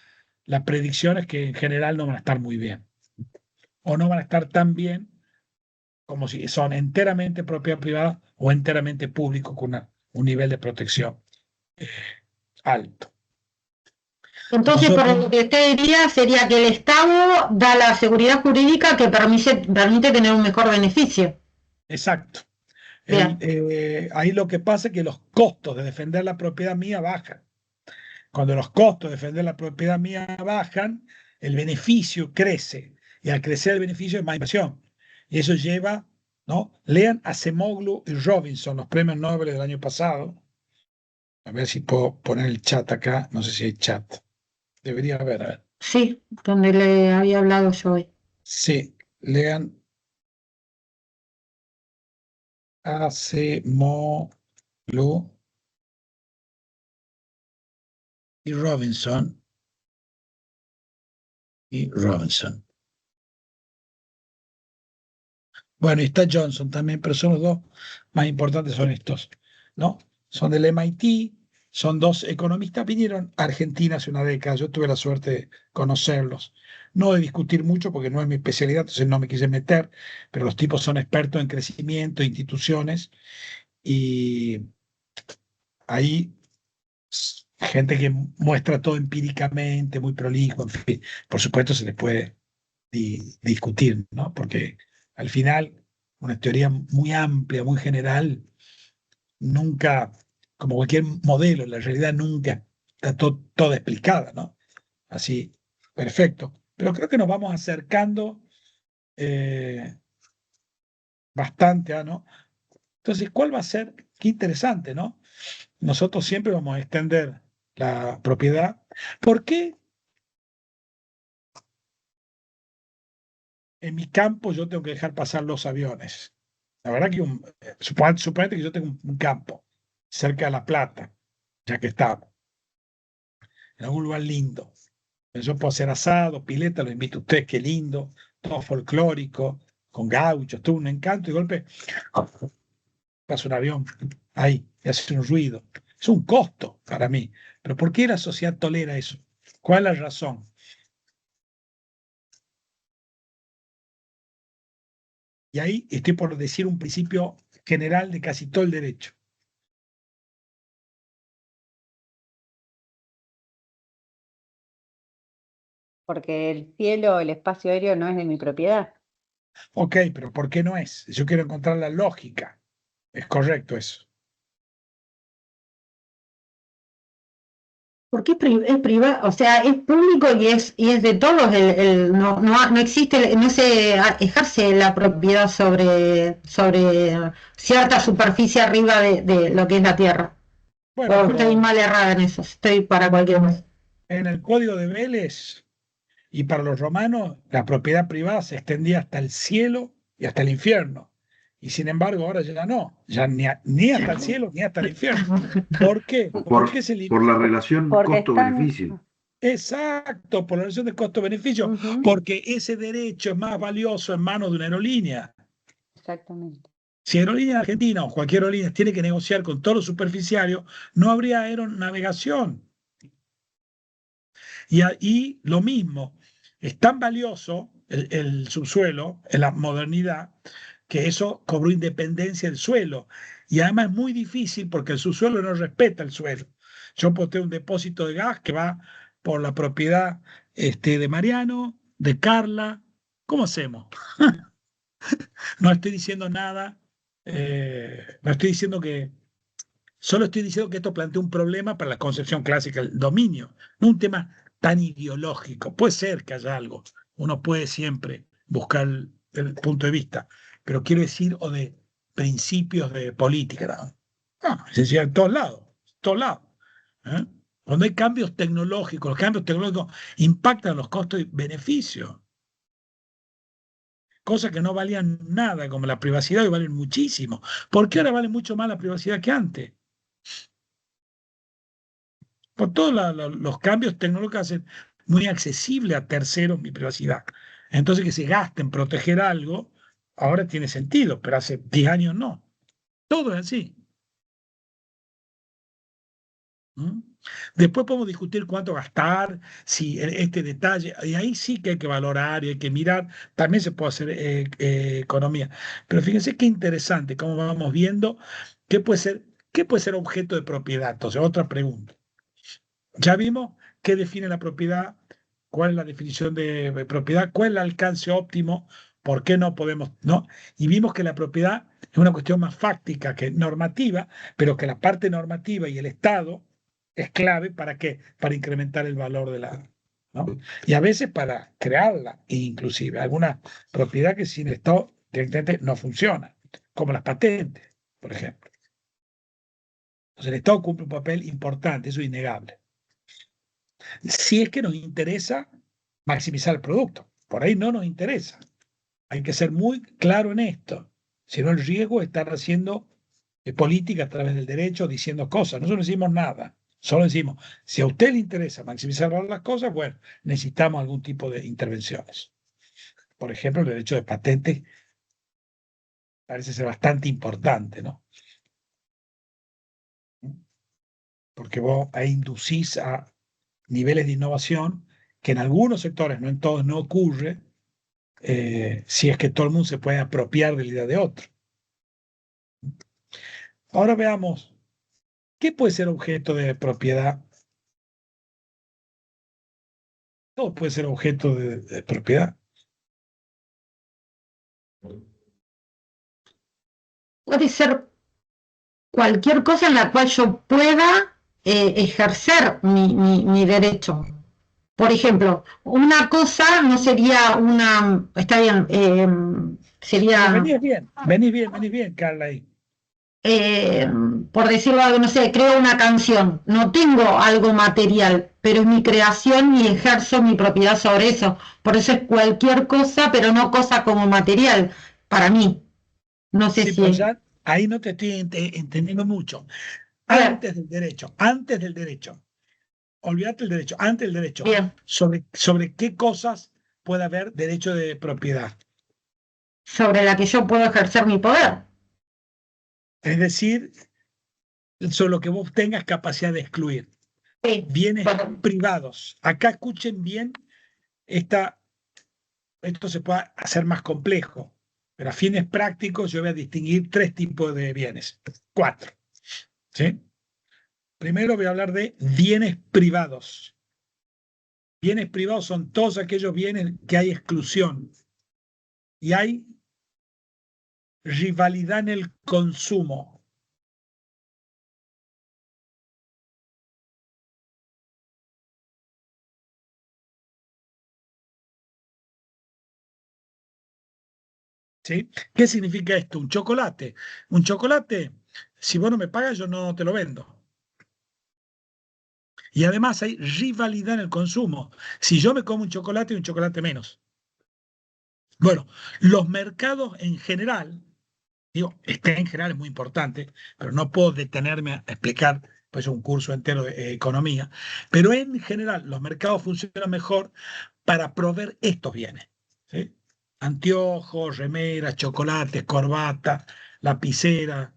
S1: la predicción es que en general no van a estar muy bien, o no van a estar tan bien como si son enteramente propiedad privada o enteramente público con un nivel de protección alto.
S2: Entonces, por
S1: Nosotros,
S2: lo que usted diría, sería que el Estado da la seguridad jurídica que permite tener un mejor beneficio.
S1: exacto.
S2: Bien.
S1: Ahí lo que pasa es que los costos de defender la propiedad mía bajan. Cuando los costos de defender la propiedad mía bajan, el beneficio crece. Y al crecer el beneficio es más inversión. Y eso lleva, ¿no? Lean Acemoglu y Robinson, los premios Nobel del año pasado. A ver si puedo poner el chat acá. No sé si hay chat. Debería haber. A ver.
S2: Sí, donde le había hablado yo hoy.
S1: Sí, lean Acemoglu y Robinson. Y Robinson. Bueno, y está Johnson también, pero son los dos más importantes, son estos, ¿no? Son del MIT, son dos economistas, vinieron a Argentina hace una década, yo tuve la suerte de conocerlos. No de discutir mucho porque no es mi especialidad, entonces no me quise meter, pero los tipos son expertos en crecimiento, instituciones, y ahí gente que muestra todo empíricamente, muy prolijo, en fin, por supuesto se les puede discutir, ¿no? Porque al final una teoría muy amplia, muy general, nunca, como cualquier modelo, la realidad nunca está toda explicada, ¿no? Así, perfecto. Pero creo que nos vamos acercando bastante, ¿no? Entonces, ¿cuál va a ser? Qué interesante, ¿no? Nosotros siempre vamos a extender la propiedad. ¿Por qué en mi campo yo tengo que dejar pasar los aviones? La verdad que suponete que yo tengo un campo cerca de La Plata, ya que está en algún lugar lindo. Yo puedo hacer asado, pileta, lo invito a ustedes, qué lindo, todo folclórico, con gauchos, todo un encanto, y de golpe pasa un avión ahí y hace un ruido. Es un costo para mí. Pero ¿por qué la sociedad tolera eso? ¿Cuál es la razón? Y ahí estoy por decir un principio general de casi todo el derecho.
S5: Porque el cielo, el espacio aéreo no es de mi propiedad.
S1: Ok, pero ¿por qué no es? Yo quiero encontrar la lógica. Es correcto eso.
S2: Porque es privado, o sea, es público y es de todos, no existe, no se ejerce la propiedad sobre cierta superficie arriba de lo que es la tierra.
S1: Bueno,
S2: O estoy mal errada en eso, estoy para cualquier cosa.
S1: en el Código de Vélez y para los romanos, la propiedad privada se extendía hasta el cielo y hasta el infierno. Y sin embargo, ahora ya no, ya ni hasta el cielo ni hasta el infierno. ¿Por qué? ¿Por qué se
S6: Por la
S1: limita?
S6: relación
S5: Porque
S6: costo-beneficio.
S1: Exacto, por la relación de costo-beneficio,
S5: Ujú,
S1: porque ese derecho es más valioso en manos de una aerolínea.
S5: exactamente.
S1: Si Aerolínea Argentina o cualquier aerolínea tiene que negociar con todos los superficiarios, no habría aeronavegación. Y ahí lo mismo, es tan valioso el subsuelo en la modernidad que eso cobró independencia del suelo. Y además es muy difícil porque el subsuelo no respeta el suelo. Yo puedo tener un depósito de gas que va por la propiedad de Mariano, de Carla. ¿Cómo hacemos? No estoy diciendo nada, no estoy diciendo que, solo estoy diciendo que esto plantea un problema para la concepción clásica del dominio, no un tema tan ideológico. Puede ser que haya algo, uno puede siempre buscar el punto de vista, pero quiero decir, o de principios de política, no, se decía en todos lados. ¿Eh? Cuando hay cambios tecnológicos, los cambios tecnológicos impactan los costos y beneficios. Cosas que no valían nada, como la privacidad, hoy valen muchísimo. ¿Por qué ahora vale mucho más la privacidad que antes? Por todos los cambios tecnológicos hacen muy accesible a terceros mi privacidad. Entonces, que se gaste en proteger algo, ahora tiene sentido, pero hace 10 años no. Todo es así. ¿Mm? Después podemos discutir cuánto gastar, si este detalle, y ahí sí que hay que valorar y hay que mirar, también se puede hacer economía. Pero fíjense qué interesante, cómo vamos viendo qué puede ser objeto de propiedad. Entonces, otra pregunta. Ya vimos qué define la propiedad, cuál es la definición de propiedad, cuál es el alcance óptimo, por qué no podemos, ¿no? Y vimos que la propiedad es una cuestión más fáctica que normativa, pero que la parte normativa y el Estado es clave para qué, para incrementar el valor de la, ¿no? Y a veces para crearla, inclusive alguna propiedad que sin el Estado directamente no funciona, como las patentes, por ejemplo. Entonces el Estado cumple un papel importante, eso es innegable. Si es que nos interesa maximizar el producto, por ahí no nos interesa. Hay que ser muy claro en esto, si no el riesgo es estar haciendo política a través del derecho, diciendo cosas. Nosotros no decimos nada. Solo decimos, si a usted le interesa maximizar las cosas, bueno, necesitamos algún tipo de intervenciones. Por ejemplo, el derecho de patente parece ser bastante importante, ¿no? Porque vos ahí inducís a niveles de innovación que en algunos sectores, no en todos, no ocurre, si es que todo el mundo se puede apropiar de la idea de otro. Ahora veamos, ¿qué puede ser objeto de propiedad? Todo puede ser objeto de propiedad.
S2: Puede ser cualquier cosa en la cual yo pueda ejercer mi derecho. Por ejemplo, una cosa no sería una, está bien, sería,
S1: Venís bien, Carla, ahí.
S2: por decirlo algo, no sé, creo una canción, no tengo algo material, pero es mi creación y ejerzo mi propiedad sobre eso. Por eso es cualquier cosa, pero no cosa como material, para mí. No sé
S1: Sí,
S2: si...
S1: pero ya ahí no te estoy entendiendo mucho.
S2: A ver,
S1: Antes del derecho. Olvídate el derecho, antes del derecho.
S2: bien,
S1: Sobre qué cosas puede haber derecho de propiedad.
S2: sobre la que yo puedo ejercer mi poder.
S1: Es decir, sobre lo que vos tengas capacidad de excluir.
S2: Sí,
S1: Bienes
S2: bueno,
S1: privados. Acá escuchen bien, esto se puede hacer más complejo, pero a fines prácticos yo voy a distinguir 3 tipos de bienes. 4. ¿Sí? Primero voy a hablar de bienes privados. Bienes privados son todos aquellos bienes que hay exclusión y hay rivalidad en el consumo. ¿Sí? ¿Qué significa esto? Un chocolate. Un chocolate, si vos no me pagas, yo no te lo vendo. Y además hay rivalidad en el consumo. Si yo me como un chocolate menos. Bueno, los mercados en general, digo, en general es muy importante, pero no puedo detenerme a explicar pues un curso entero de economía, pero en general los mercados funcionan mejor para proveer estos bienes, ¿sí? Anteojos, remeras, chocolates, corbata, lapicera,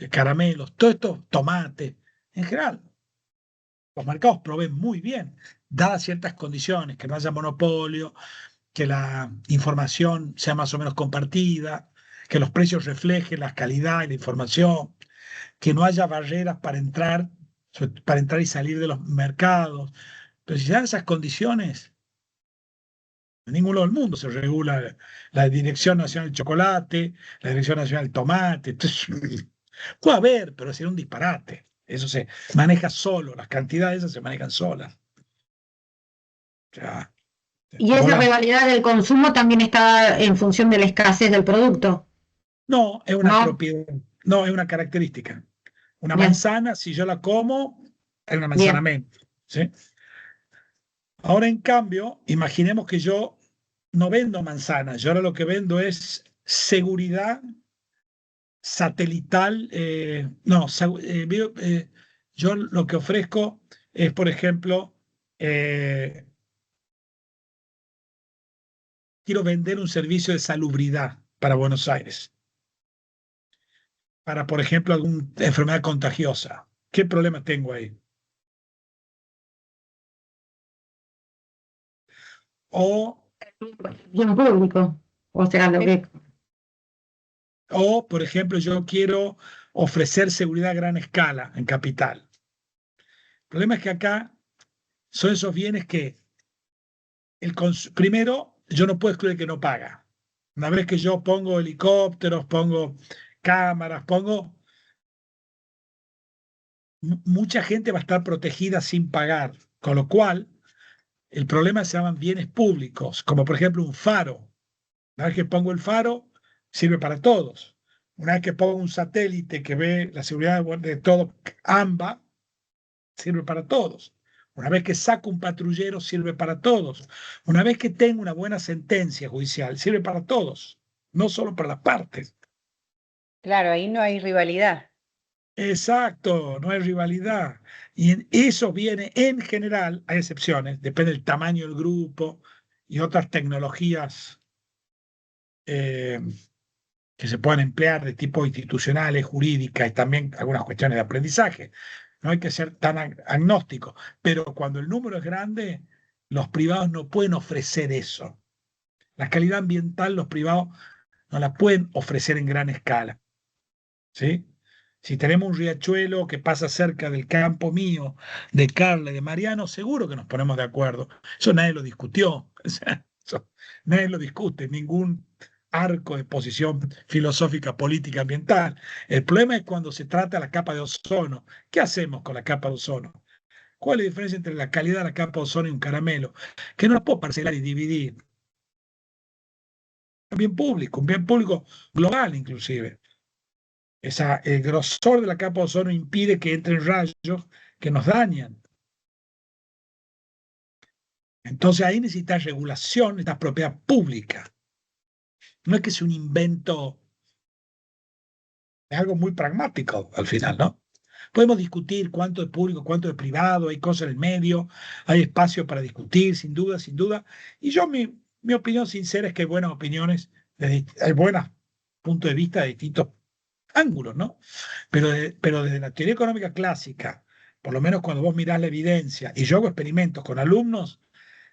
S1: caramelos, todo esto, tomate, en general. Los mercados proveen muy bien, dadas ciertas condiciones, que no haya monopolio, que la información sea más o menos compartida, que los precios reflejen la calidad y la información, que no haya barreras para entrar y salir de los mercados. Pero si se dan esas condiciones, en ningún lado del mundo se regula la Dirección Nacional del Chocolate, la Dirección Nacional del Tomate. Entonces, puede haber, pero sería un disparate. Eso se maneja solo, las cantidades esas se manejan solas. O sea,
S2: Y esa rivalidad del consumo también está en función de la escasez del producto.
S1: no, es una
S2: ¿No?
S1: propiedad, no, es una característica. Una
S2: Bien.
S1: manzana, si yo la como, es una manzana
S2: Bien.
S1: menos. ¿Sí? Ahora, en cambio, imaginemos que yo no vendo manzanas, yo ahora lo que vendo es seguridad satelital. No, yo lo que ofrezco es, por ejemplo, eh, quiero vender un servicio de salubridad para Buenos Aires, para, por ejemplo, alguna enfermedad contagiosa. ¿Qué problema tengo ahí? O,
S2: Bien público. O sea, lo que.
S1: por ejemplo, yo quiero ofrecer seguridad a gran escala en capital. El problema es que acá son esos bienes que primero, yo no puedo excluir el que no paga. Una vez que yo pongo helicópteros, pongo cámaras, mucha gente va a estar protegida sin pagar, con lo cual el problema se llaman bienes públicos, como por ejemplo un faro. Una vez que pongo el faro, sirve para todos. Una vez que pongo un satélite que ve la seguridad de todo AMBA, sirve para todos. Una vez que saco un patrullero, sirve para todos. Una vez que tengo una buena sentencia judicial, sirve para todos, no solo para las partes.
S5: Claro, ahí no hay rivalidad.
S1: Exacto, no hay rivalidad. Y eso viene en general, hay excepciones, depende del tamaño del grupo y otras tecnologías eh, que se puedan emplear de tipo institucionales, jurídicas y también algunas cuestiones de aprendizaje. No hay que ser tan agnóstico, pero cuando el número es grande, los privados no pueden ofrecer eso. La calidad ambiental los privados no la pueden ofrecer en gran escala. ¿Sí? Si tenemos un riachuelo que pasa cerca del campo mío, de Carla y de Mariano, seguro que nos ponemos de acuerdo. Eso nadie lo discutió. O sea, eso nadie lo discute, ningún arco de posición filosófica, política, ambiental. El problema es cuando se trata de la capa de ozono. ¿Qué hacemos con la capa de ozono? ¿Cuál es la diferencia entre la calidad de la capa de ozono y un caramelo? Que no la puedo parcelar y dividir. Un bien público global inclusive. El grosor de la capa de ozono impide que entren rayos que nos dañan. Entonces ahí necesitas regulación, necesitas propiedad pública. No es que sea un invento, es algo muy pragmático al final, ¿no? Podemos discutir cuánto es público, cuánto es privado, hay cosas en el medio, hay espacio para discutir, sin duda, sin duda. Y yo, mi opinión sincera es que hay buenas opiniones, hay buenos puntos de vista de distintos ángulos, ¿no? Pero desde la teoría económica clásica, por lo menos cuando vos mirás la evidencia, y yo hago experimentos con alumnos,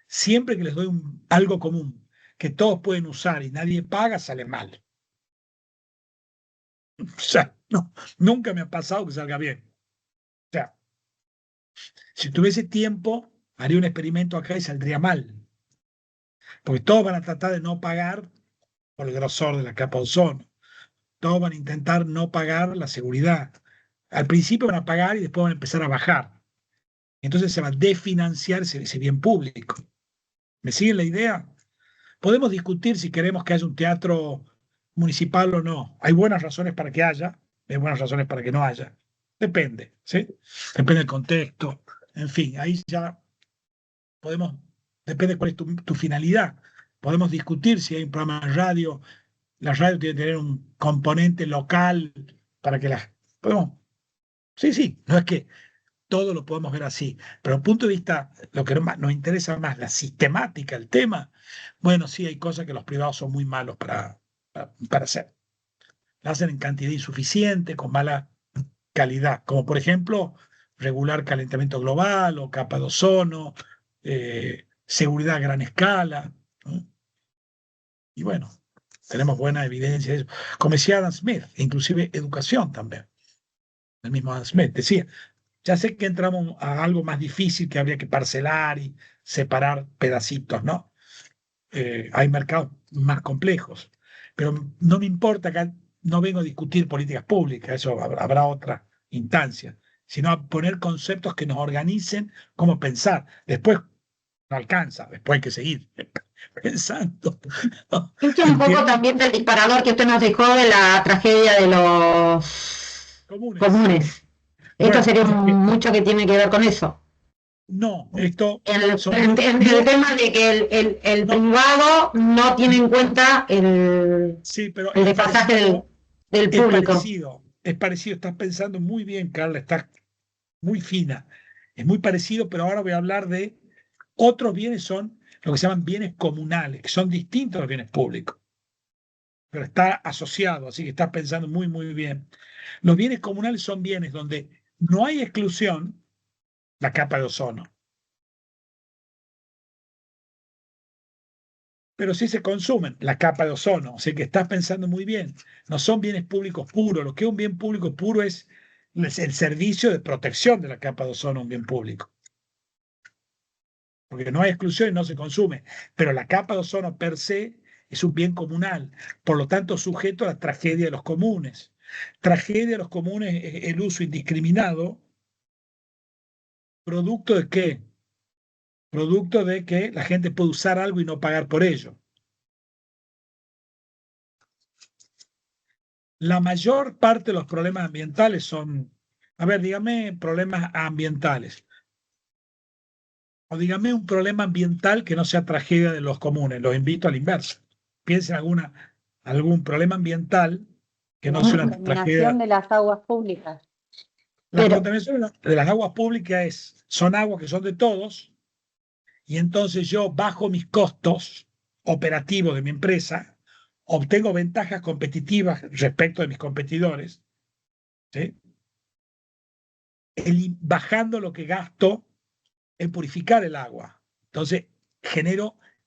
S1: siempre que les doy algo común que todos pueden usar y nadie paga, sale mal. O sea, no, nunca me ha pasado que salga bien. O sea, si tuviese tiempo, haría un experimento acá y saldría mal. Porque todos van a tratar de no pagar por el grosor de la capa de ozono. Todos van a intentar no pagar la seguridad. Al principio van a pagar y después van a empezar a bajar. Entonces se va a desfinanciar ese bien público. ¿Me siguen la idea? Podemos discutir si queremos que haya un teatro municipal o no. Hay buenas razones para que haya, hay buenas razones para que no haya. Depende, ¿sí? Depende del contexto. En fin, ahí ya podemos, depende cuál es tu finalidad. Podemos discutir si hay un programa de radio. La radio tiene que tener un componente local para que las... Podemos, sí, sí, no es que todo lo podemos ver así, pero desde el punto de vista, lo que nos interesa más, la sistemática, el tema, bueno, sí, hay cosas que los privados son muy malos para hacer. La hacen en cantidad insuficiente, con mala calidad, como por ejemplo regular calentamiento global o capa de ozono, seguridad a gran escala, ¿no? Y bueno, tenemos buena evidencia de eso. Como decía Adam Smith, inclusive educación también. El mismo Adam Smith decía, ya sé que entramos a algo más difícil que habría que parcelar y separar pedacitos, ¿no? Hay mercados más complejos, pero no me importa, acá no vengo a discutir políticas públicas, eso habrá otra instancia, sino a poner conceptos que nos organicen cómo pensar. Después no alcanza, después hay que seguir pensando. ¿No?
S2: Esto es un poco también del disparador que usted nos dejó de la tragedia de los comunes. Esto
S1: Bueno,
S2: sería mucho que tiene que ver con eso.
S1: no, esto
S2: En el tema de que el privado no tiene en cuenta
S1: sí, pero
S2: el desfasaje del público.
S1: Es parecido, estás pensando muy bien, Carla, estás muy fina. Es muy parecido, pero ahora voy a hablar de otros bienes, son lo que se llaman bienes comunales, que son distintos a los bienes públicos, pero está asociado, así que estás pensando muy, muy bien. Los bienes comunales son bienes donde no hay exclusión, la capa de ozono, pero sí se consumen, la capa de ozono, o sea que estás pensando muy bien. No son bienes públicos puros, lo que es un bien público puro es el servicio de protección de la capa de ozono, un bien público. Porque no hay exclusión y no se consume, pero la capa de ozono per se es un bien comunal, por lo tanto sujeto a la tragedia de los comunes. Tragedia de los comunes es el uso indiscriminado, producto de qué? Producto de que la gente puede usar algo y no pagar por ello. La mayor parte de los problemas ambientales son, a ver, dígame problemas ambientales. O dígame un problema ambiental que no sea tragedia de los comunes. Los invito a la inversa. Piensen en algún problema ambiental que no sea una tragedia.
S5: Contaminación de las aguas públicas.
S1: La contaminación de las aguas públicas son aguas que son de todos, y entonces yo bajo mis costos operativos de mi empresa, obtengo ventajas competitivas respecto de mis competidores, ¿sí? Bajando lo que gasto en purificar el agua. Entonces,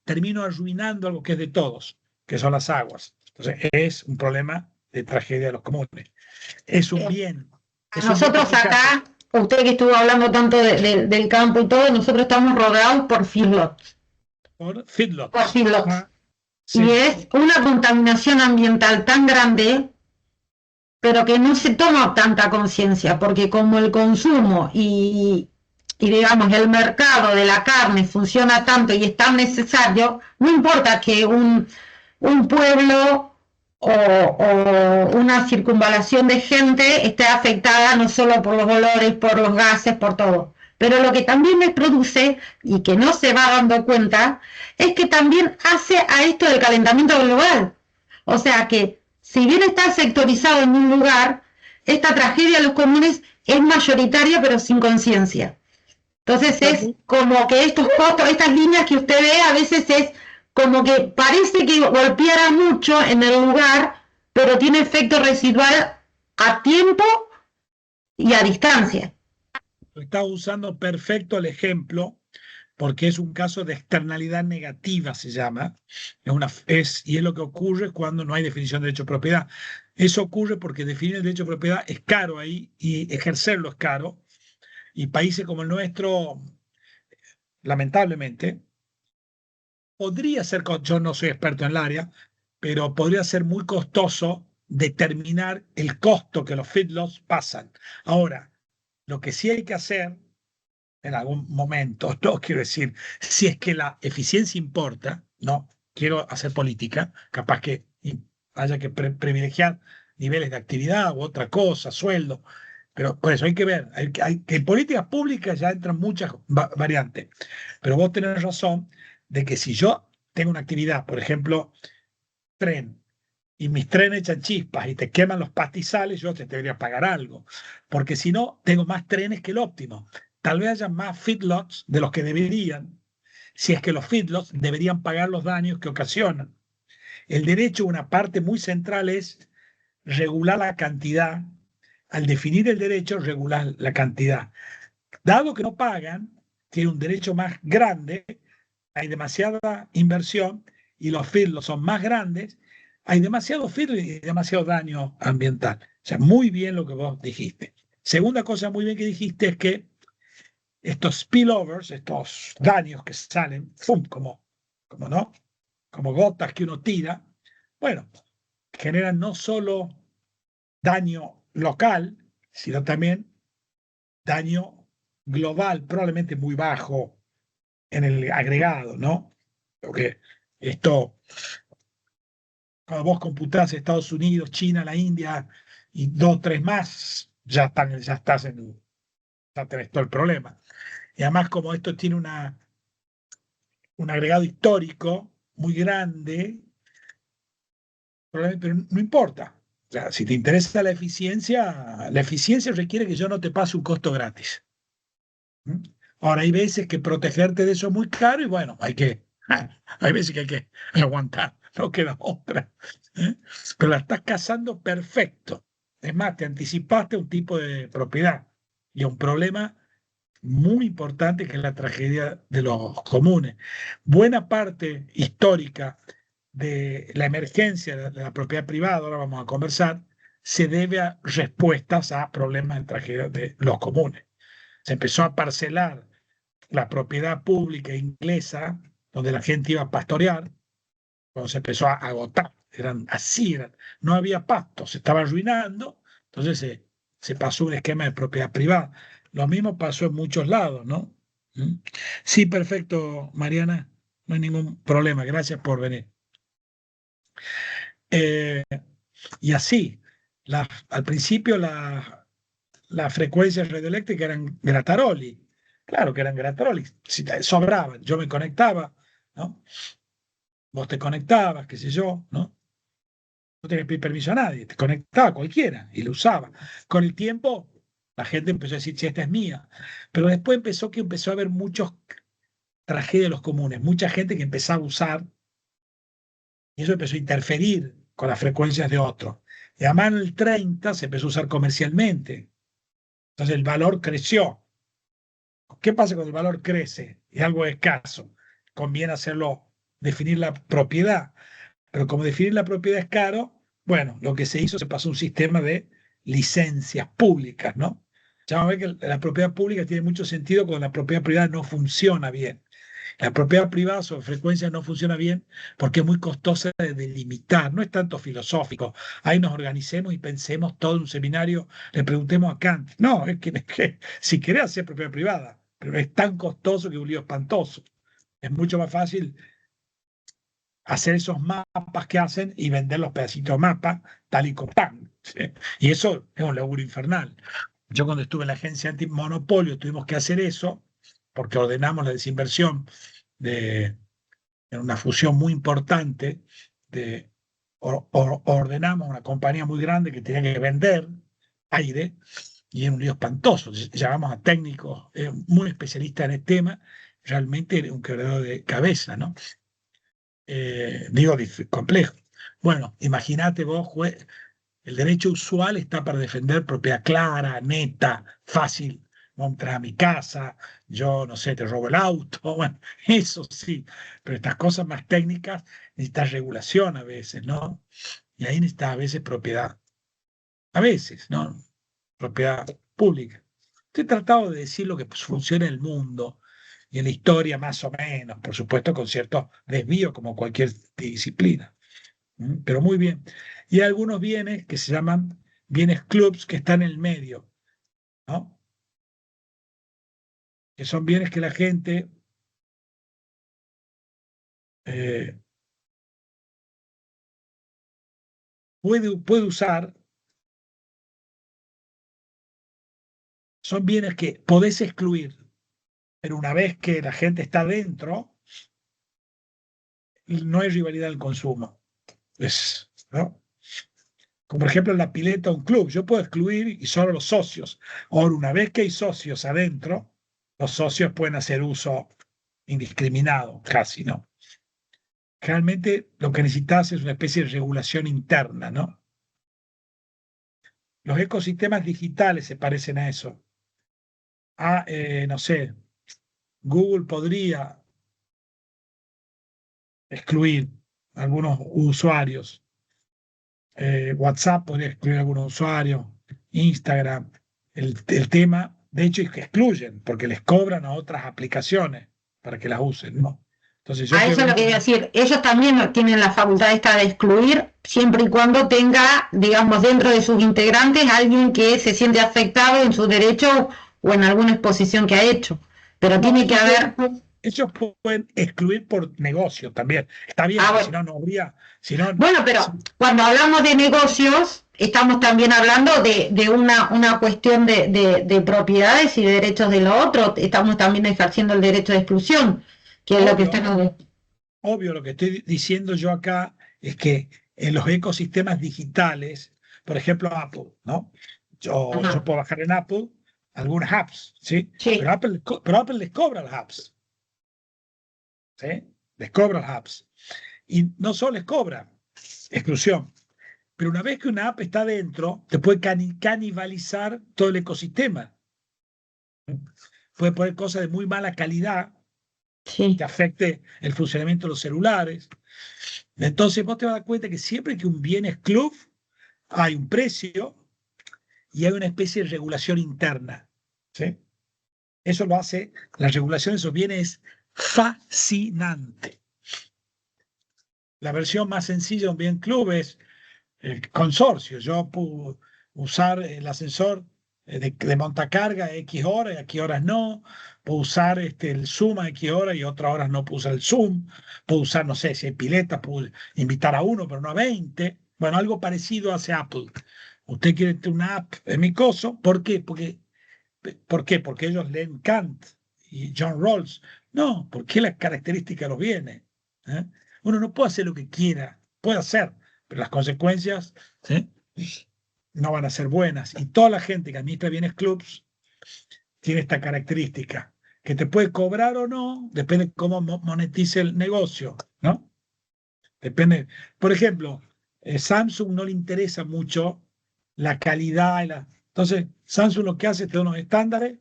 S1: termino arruinando algo que es de todos, que son las aguas. Entonces, es un problema de tragedia de los comunes. Es un bien.
S2: Nosotros acá, usted que estuvo hablando tanto del campo y todo, nosotros estamos rodeados por feedlots.
S1: Por feedlots.
S2: Por feedlots.
S1: Ah, sí.
S2: Y es una contaminación ambiental tan grande, pero que no se toma tanta conciencia, porque como el consumo y digamos el mercado de la carne funciona tanto y es tan necesario, no importa que un pueblo o una circunvalación de gente esté afectada no solo por los olores, por los gases, por todo. Pero lo que también me produce, y que no se va dando cuenta, es que también hace a esto del calentamiento global. O sea que, si bien está sectorizado en un lugar, esta tragedia de los comunes es mayoritaria pero sin conciencia. Entonces es como que estos costos, estas líneas que usted ve, a veces es como que parece que golpeara mucho en el lugar, pero tiene efecto residual a tiempo y a distancia.
S1: Está usando perfecto el ejemplo, porque es un caso de externalidad negativa, se llama, y es lo que ocurre cuando no hay definición de derecho de propiedad. Eso ocurre porque definir el derecho de propiedad es caro ahí, y ejercerlo es caro, y países como el nuestro, lamentablemente, podría ser, yo no soy experto en el área, pero podría ser muy costoso determinar el costo que los feedlots pasan. Ahora, lo que sí hay que hacer en algún momento, no quiero decir, si es que la eficiencia importa, no quiero hacer política, capaz que haya que privilegiar niveles de actividad u otra cosa, sueldo, pero por eso hay que ver, en políticas públicas ya entran muchas variantes, pero vos tenés razón de que si yo tengo una actividad, por ejemplo, tren, y mis trenes echan chispas y te queman los pastizales, yo te debería pagar algo, porque si no, tengo más trenes que el óptimo. Tal vez haya más feedlots de los que deberían, si es que los feedlots deberían pagar los daños que ocasionan. El derecho, una parte muy central es regular la cantidad. Al definir el derecho, regular la cantidad. Dado que no pagan, tiene un derecho más grande, hay demasiada inversión y los feedlots son más grandes, hay demasiado filtro y demasiado daño ambiental. O sea, muy bien lo que vos dijiste. Segunda cosa muy bien que dijiste es que estos spillovers, estos daños que salen, ¡fum! Como, ¿no? Como gotas que uno tira, bueno, generan no solo daño local, sino también daño global, probablemente muy bajo en el agregado, ¿no? Porque esto, cuando vos computás Estados Unidos, China, la India y dos, tres más, ya estás ya tenés todo el problema. Y además, como esto tiene un agregado histórico muy grande, pero no importa. O sea, si te interesa la eficiencia requiere que yo no te pase un costo gratis. ¿Mm? Ahora, hay veces que protegerte de eso es muy caro y bueno, hay veces que hay que aguantar, no queda otra. ¿Eh? Pero la estás cazando perfecto. Es más, te anticipaste a un tipo de propiedad y a un problema muy importante que es la tragedia de los comunes. Buena parte histórica de la emergencia de la propiedad privada, ahora vamos a conversar, se debe a respuestas a problemas de tragedia de los comunes. Se empezó a parcelar la propiedad pública inglesa, donde la gente iba a pastorear, cuando se empezó a agotar, no había pasto, se estaba arruinando, entonces se pasó un esquema de propiedad privada. Lo mismo pasó en muchos lados, ¿no? ¿Mm? Sí, perfecto, Mariana, no hay ningún problema, gracias por venir. Eh, y así, al principio las frecuencias radioeléctricas eran Grataroli, claro que eran Grataroli, sobraban, yo me conectaba, ¿no? Vos te conectabas, qué sé yo, ¿no? No tenías que pedir permiso a nadie, te conectaba a cualquiera y lo usaba. Con el tiempo, la gente empezó a decir, sí, esta es mía. Pero después empezó a haber muchos tragedias de los comunes, mucha gente que empezaba a usar y eso empezó a interferir con las frecuencias de otros. Y además en el 30 se empezó a usar comercialmente. Entonces el valor creció. ¿Qué pasa cuando el valor crece y algo es escaso? Conviene hacerlo, definir la propiedad. Pero como definir la propiedad es caro, bueno, lo que se hizo, se pasó a un sistema de licencias públicas, ¿no? Ya vamos a ver que la propiedad pública tiene mucho sentido cuando la propiedad privada no funciona bien. La propiedad privada sobre frecuencia no funciona bien porque es muy costosa de delimitar, no es tanto filosófico. Ahí nos organicemos y pensemos todo en un seminario, le preguntemos a Kant. No, es que si querés hacer propiedad privada, pero es tan costoso que es un lío espantoso. Es mucho más fácil hacer esos mapas que hacen y vender los pedacitos de mapa tal y como están. ¿Sí? Y eso es un laburo infernal. Yo cuando estuve en la agencia antimonopolio tuvimos que hacer eso porque ordenamos la desinversión de en una fusión muy importante, ordenamos una compañía muy grande que tenía que vender aire y era un lío espantoso. Llamamos a técnicos muy especialistas en el tema, realmente era un quebradero de cabeza, ¿no? Digo, complejo. Bueno, imagínate vos, el derecho usual está para defender propiedad clara, neta, fácil. Vos entras a mi casa, yo no sé, te robo el auto, bueno, eso sí, pero estas cosas más técnicas necesitas regulación a veces, ¿no? Y ahí necesitas a veces propiedad, a veces, ¿no? Propiedad pública. Estoy tratando de decir lo que funciona en el mundo y en la historia más o menos, por supuesto con ciertos desvíos como cualquier disciplina. Pero muy bien. Y hay algunos bienes que se llaman bienes clubs que están en el medio, ¿no? Que son bienes que la gente eh, puede usar, son bienes que podés excluir, pero una vez que la gente está dentro, no hay rivalidad del consumo. ¿No? Como por ejemplo en la pileta un club, yo puedo excluir y solo los socios. Ahora, una vez que hay socios adentro, los socios pueden hacer uso indiscriminado, casi, ¿no? Realmente lo que necesitas es una especie de regulación interna, ¿no? Los ecosistemas digitales se parecen a eso. No sé, Google podría excluir a algunos usuarios, WhatsApp podría excluir a algunos usuarios, Instagram, el tema, de hecho, es que excluyen, porque les cobran a otras aplicaciones para que las usen, ¿no? Entonces yo
S2: A
S1: quiero
S2: eso es lo
S1: ver
S2: que iba a decir. Ellos también tienen la facultad esta de excluir, siempre y cuando tenga, digamos, dentro de sus integrantes alguien que se siente afectado en sus derechos o en alguna exposición que ha hecho. Pero
S1: No,
S2: tiene que haber.
S1: ellos pueden excluir por negocio también. Está bien,
S2: Ah,
S1: porque si
S2: bueno.
S1: no, no habría, si no,
S2: Bueno, pero cuando hablamos de negocios, estamos también hablando de una cuestión de propiedades y de derechos de lo otro. Estamos también ejerciendo el derecho de exclusión, que es lo que
S1: obvio,
S2: están.
S1: obvio, lo que estoy diciendo yo acá es que en los ecosistemas digitales, por ejemplo, Apple, ¿no? Yo
S2: Ajá,
S1: puedo bajar en Apple algunas apps, ¿sí?
S2: sí,
S1: Pero Apple les cobra las apps, ¿sí? Les cobra las apps. Y no solo les cobra exclusión, pero una vez que una app está dentro, te puede canibalizar todo el ecosistema. Puede poner cosas de muy mala calidad
S2: sí.
S1: que afecte el funcionamiento de los celulares. Entonces vos te vas a dar cuenta que siempre que un bien es club, hay un precio y hay una especie de regulación interna. ¿Sí? Eso lo hace, la regulación de esos bienes es fascinante. La versión más sencilla de un bien club es el consorcio. Yo puedo usar el ascensor de montacarga a X horas y a X horas no. Puedo usar el Zoom a X horas y otras horas no puedo usar el Zoom. Puedo usar, no sé, si hay piletas, puedo invitar a uno, pero no a 20. Bueno, algo parecido hace Apple. Usted quiere tener una app en mi coso. ¿Por qué? ¿Por qué? Porque ellos leen Kant y John Rawls. No, porque la característica los viene. ¿Eh? Uno no puede hacer lo que quiera, puede hacer, pero las consecuencias, ¿sí?, no van a ser buenas. Y toda la gente que administra bienes clubs tiene esta característica, que te puede cobrar o no, depende de cómo monetice el negocio, ¿no? Depende. Por ejemplo, Samsung no le interesa mucho la calidad. Entonces, Samsung lo que hace es te da unos estándares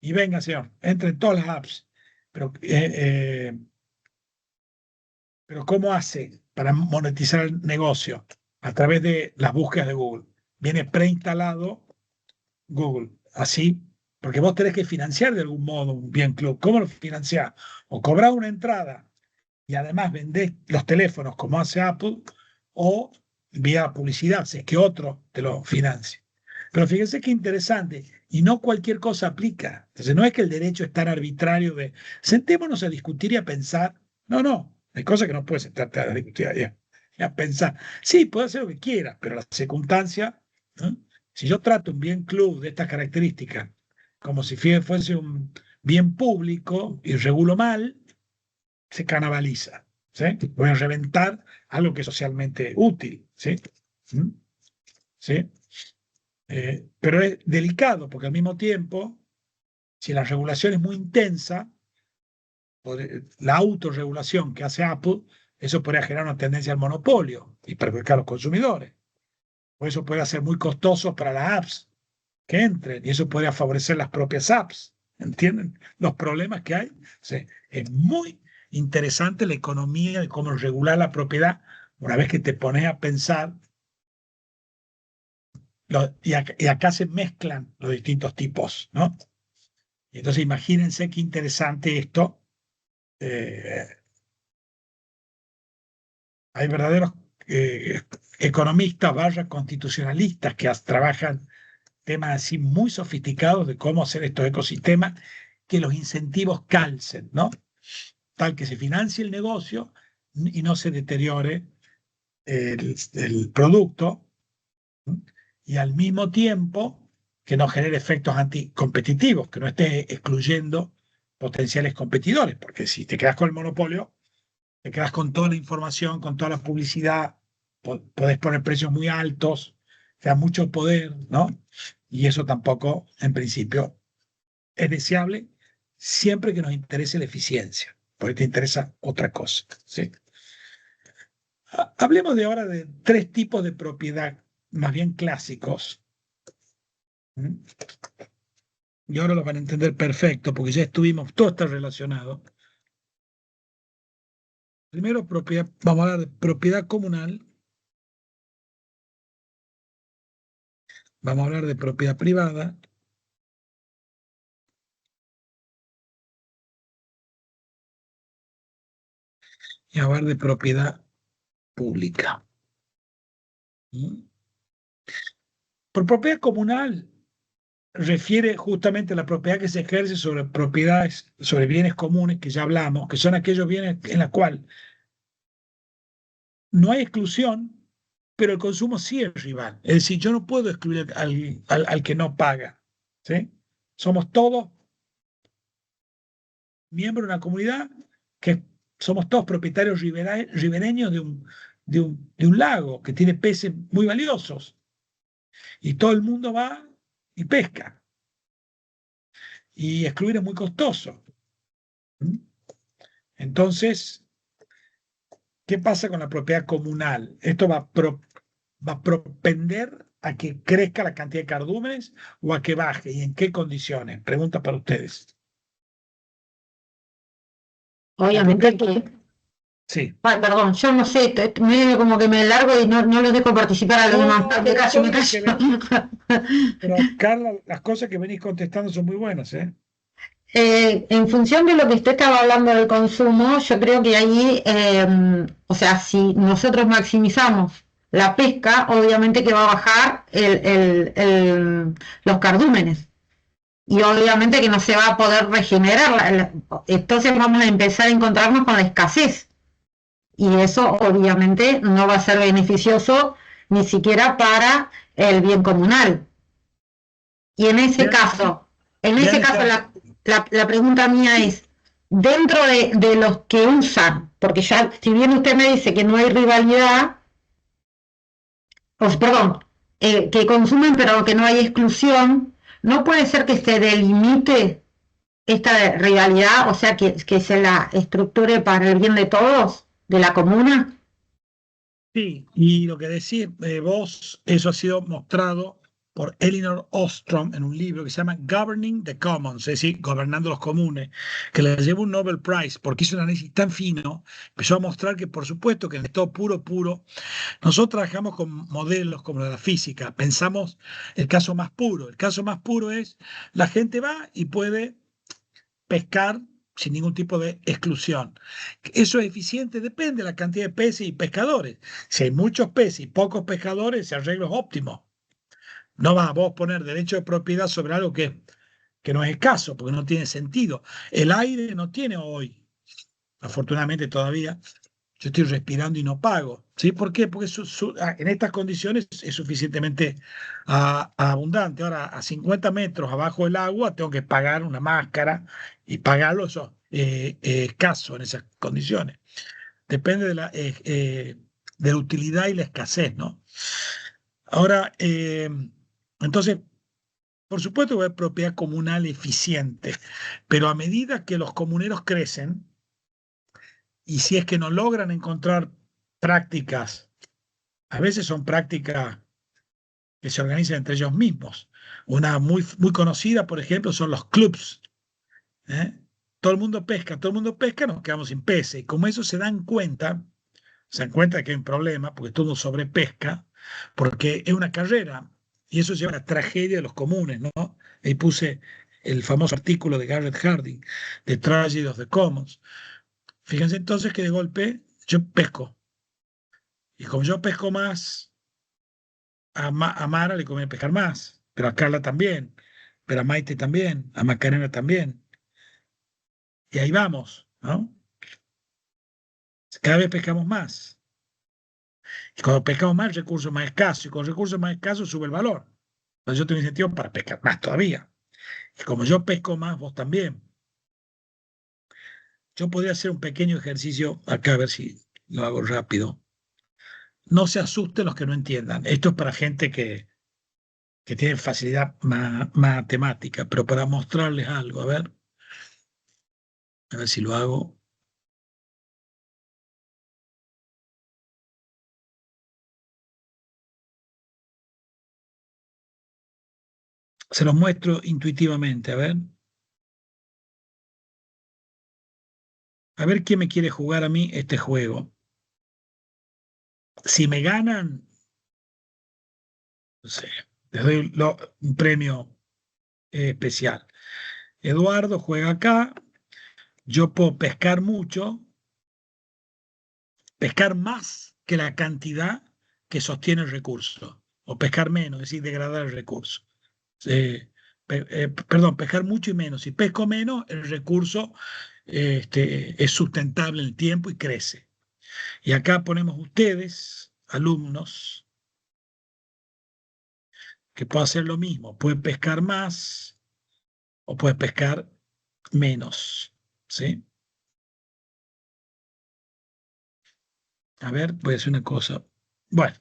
S1: y venga, señor, entre en todas las apps. Pero, pero ¿cómo hace para monetizar el negocio? A través de las búsquedas de Google. Viene preinstalado Google. Así, porque vos tenés que financiar de algún modo un bien club. ¿Cómo lo financiás? O cobrás una entrada y además vendés los teléfonos como hace Apple, o vía publicidad, si es que otro te lo financia. Pero fíjense qué interesante, y no cualquier cosa aplica. Entonces no es que el derecho es tan arbitrario de sentémonos a discutir y a pensar. No, no, hay cosas que no puedes sentarte a discutir y a pensar. Sí, puedes hacer lo que quieras, pero la circunstancia, ¿no? Si yo trato un bien club de estas características como si fuese un bien público y regulo mal, se canibaliza. ¿Sí? Voy a reventar algo que es socialmente útil. ¿Sí? ¿Mm? ¿Sí? Pero es delicado porque al mismo tiempo, si la regulación es muy intensa, la autorregulación que hace Apple, eso podría generar una tendencia al monopolio y perjudicar a los consumidores. O eso puede ser muy costoso para las apps que entren y eso podría favorecer las propias apps. ¿Entienden los problemas que hay? Sí. Es muy interesante la economía de cómo regular la propiedad una vez que te pones a pensar y acá se mezclan los distintos tipos, ¿no? Y entonces imagínense qué interesante esto. Hay verdaderos economistas barra constitucionalistas que trabajan temas así muy sofisticados de cómo hacer estos ecosistemas que los incentivos calcen, ¿no? Tal que se financie el negocio y no se deteriore el producto, ¿no? Y al mismo tiempo que no genere efectos anticompetitivos, que no esté excluyendo potenciales competidores, porque si te quedas con el monopolio, te quedas con toda la información, con toda la publicidad, podés poner precios muy altos, te da mucho poder, ¿no? Y eso tampoco, en principio, es deseable siempre que nos interese la eficiencia, porque te interesa otra cosa, ¿sí? Hablemos de ahora de tres tipos de propiedad más bien clásicos. ¿Mm? Y ahora los van a entender perfecto, porque ya estuvimos, todo está relacionado. Primero, vamos a hablar de propiedad comunal, Vamos a hablar de propiedad privada. Y hablar de propiedad pública. ¿Mm? Por propiedad comunal refiere justamente a la propiedad que se ejerce sobre propiedades, sobre bienes comunes, que ya hablamos, que son aquellos bienes en los cuales no hay exclusión, pero el consumo sí es rival. Es decir, yo no puedo excluir al que no paga. ¿Sí? Somos todos miembros de una comunidad que somos todos propietarios ribereños de un lago que tiene peces muy valiosos. Y todo el mundo va y pesca. Y excluir es muy costoso. ¿Mm? Entonces, ¿qué pasa con la propiedad comunal? Esto va a propender a que crezca la cantidad de cardúmenes o a que baje, y en qué condiciones. Pregunta para ustedes.
S2: Obviamente que,
S1: Sí.
S2: perdón, yo no sé, medio como que me largo y no los dejo participar a los demás. Me
S1: pero
S2: callo, me
S1: todo lo que
S2: callo.
S1: pero Carla, las cosas que venís contestando son muy buenas, ¿eh?
S2: En función de lo que usted estaba hablando del consumo, yo creo que ahí, o sea, si nosotros maximizamos la pesca, obviamente que va a bajar los cardúmenes y obviamente que no se va a poder regenerar. Entonces vamos a empezar a encontrarnos con la escasez y eso obviamente no va a ser beneficioso ni siquiera para el bien comunal. Y en ese
S1: Bien,
S2: caso,
S1: bien está.
S2: la pregunta mía es, dentro de los que usan, porque ya, si bien usted me dice que no hay rivalidad, perdón, que consumen pero que no hay exclusión, ¿no puede ser que se delimite esta rivalidad, o sea, que se la estructure para el bien de todos, de la comuna?
S1: Sí, y lo que decís vos, eso ha sido mostrado por Elinor Ostrom en un libro que se llama Governing the Commons, es decir, gobernando los comunes, que le llevó un Nobel Prize porque hizo un análisis tan fino, empezó a mostrar que por supuesto que en estado puro, nosotros trabajamos con modelos como la física, pensamos el caso más puro. El caso más puro es la gente va y puede pescar sin ningún tipo de exclusión. ¿Eso es eficiente? Depende de la cantidad de peces y pescadores. Si hay muchos peces y pocos pescadores, ese arreglo es óptimo. No vas a vos poner derecho de propiedad sobre algo que no es escaso, porque no tiene sentido. El aire no tiene hoy, afortunadamente todavía, yo estoy respirando y no pago. ¿Sí? ¿Por qué? Porque en estas condiciones es suficientemente abundante. Ahora, a 50 metros abajo del agua, tengo que pagar una máscara y pagarlo, eso escaso en esas condiciones. Depende de la utilidad y la escasez, ¿no? Ahora, entonces, por supuesto que va a haber propiedad comunal eficiente, pero a medida que los comuneros crecen, y si es que no logran encontrar prácticas, a veces son prácticas que se organizan entre ellos mismos. Una muy conocida, por ejemplo, son los clubs. ¿Eh? Todo el mundo pesca, nos quedamos sin peces. Y como eso se dan cuenta que hay un problema, porque todo sobrepesca, porque es una carrera, y eso lleva a la tragedia de los comunes, ¿no? Ahí puse el famoso artículo de Garrett Hardin, The Tragedy of the Commons. Fíjense entonces que de golpe yo pesco, y como yo pesco más, a Mara le conviene pescar más, pero a Carla también, pero a Maite también, a Macarena también. Y ahí vamos, ¿no? Cada vez pescamos más. Y cuando pescamos más, el recurso es más escaso. Y con recursos más escasos sube el valor. Entonces yo tengo incentivo para pescar más todavía. Y como yo pesco más, vos también. Yo podría hacer un pequeño ejercicio acá, a ver si lo hago rápido. No se asusten los que no entiendan. Esto es para gente que tiene facilidad matemática, pero para mostrarles algo, a ver si lo hago. Se los muestro intuitivamente, a ver. A ver quién me quiere jugar a mí este juego. Si me ganan, no sé, Les doy un premio especial. Eduardo juega acá. Yo puedo pescar mucho, pescar más que la cantidad que sostiene el recurso, o pescar menos, es decir, degradar el recurso. Perdón, pescar mucho y menos. Si pesco menos, el recurso es sustentable en el tiempo y crece. Y acá ponemos ustedes, alumnos, que puede hacer lo mismo. Puede pescar más o puede pescar menos. ¿Sí? A ver, voy a hacer una cosa. Bueno.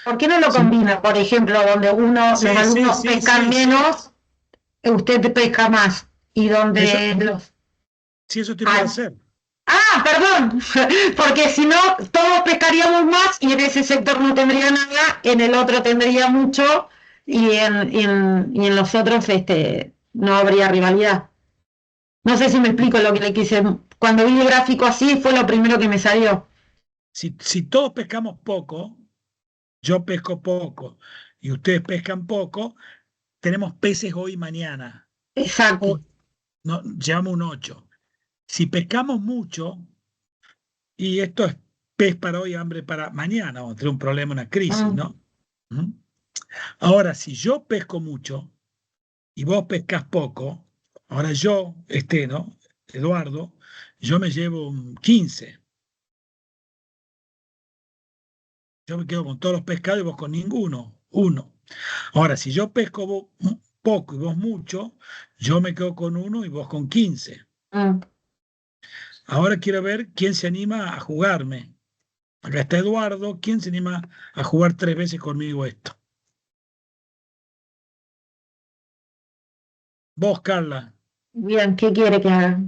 S2: ¿Por qué no lo
S1: Sí.
S2: combina? Por ejemplo, donde
S1: Sí,
S2: los alumnos
S1: sí,
S2: pescan
S1: sí,
S2: menos, usted pesca más. Y donde
S1: Eso,
S2: los...
S1: sí, eso estoy por
S2: Ah,
S1: hacer.
S2: perdón, porque si no, todos pescaríamos más y en ese sector no tendría nada, en el otro tendría mucho y en los otros no habría rivalidad. No sé si me explico lo que le quise. Cuando vi el gráfico así fue lo primero que me salió.
S1: Si todos pescamos poco, yo pesco poco y ustedes pescan poco, tenemos peces hoy y mañana.
S2: Exacto.
S1: No, llevamos un 8. Si pescamos mucho, y esto es pez para hoy, hambre para mañana, vamos a tener un problema, una crisis, ¿no? ¿Mm? Ahora, si yo pesco mucho y vos pescas poco, ahora yo, ¿no? Eduardo, yo me llevo un 15. Yo me quedo con todos los pescados y vos con ninguno, 1. Ahora, si yo pesco poco y vos mucho, yo me quedo con 1 y vos con 15.
S2: Mm.
S1: Ahora quiero ver quién se anima a jugarme. Acá está Eduardo. ¿Quién se anima a jugar 3 veces conmigo esto? Vos, Carla.
S2: Bien, ¿qué quiere que haga?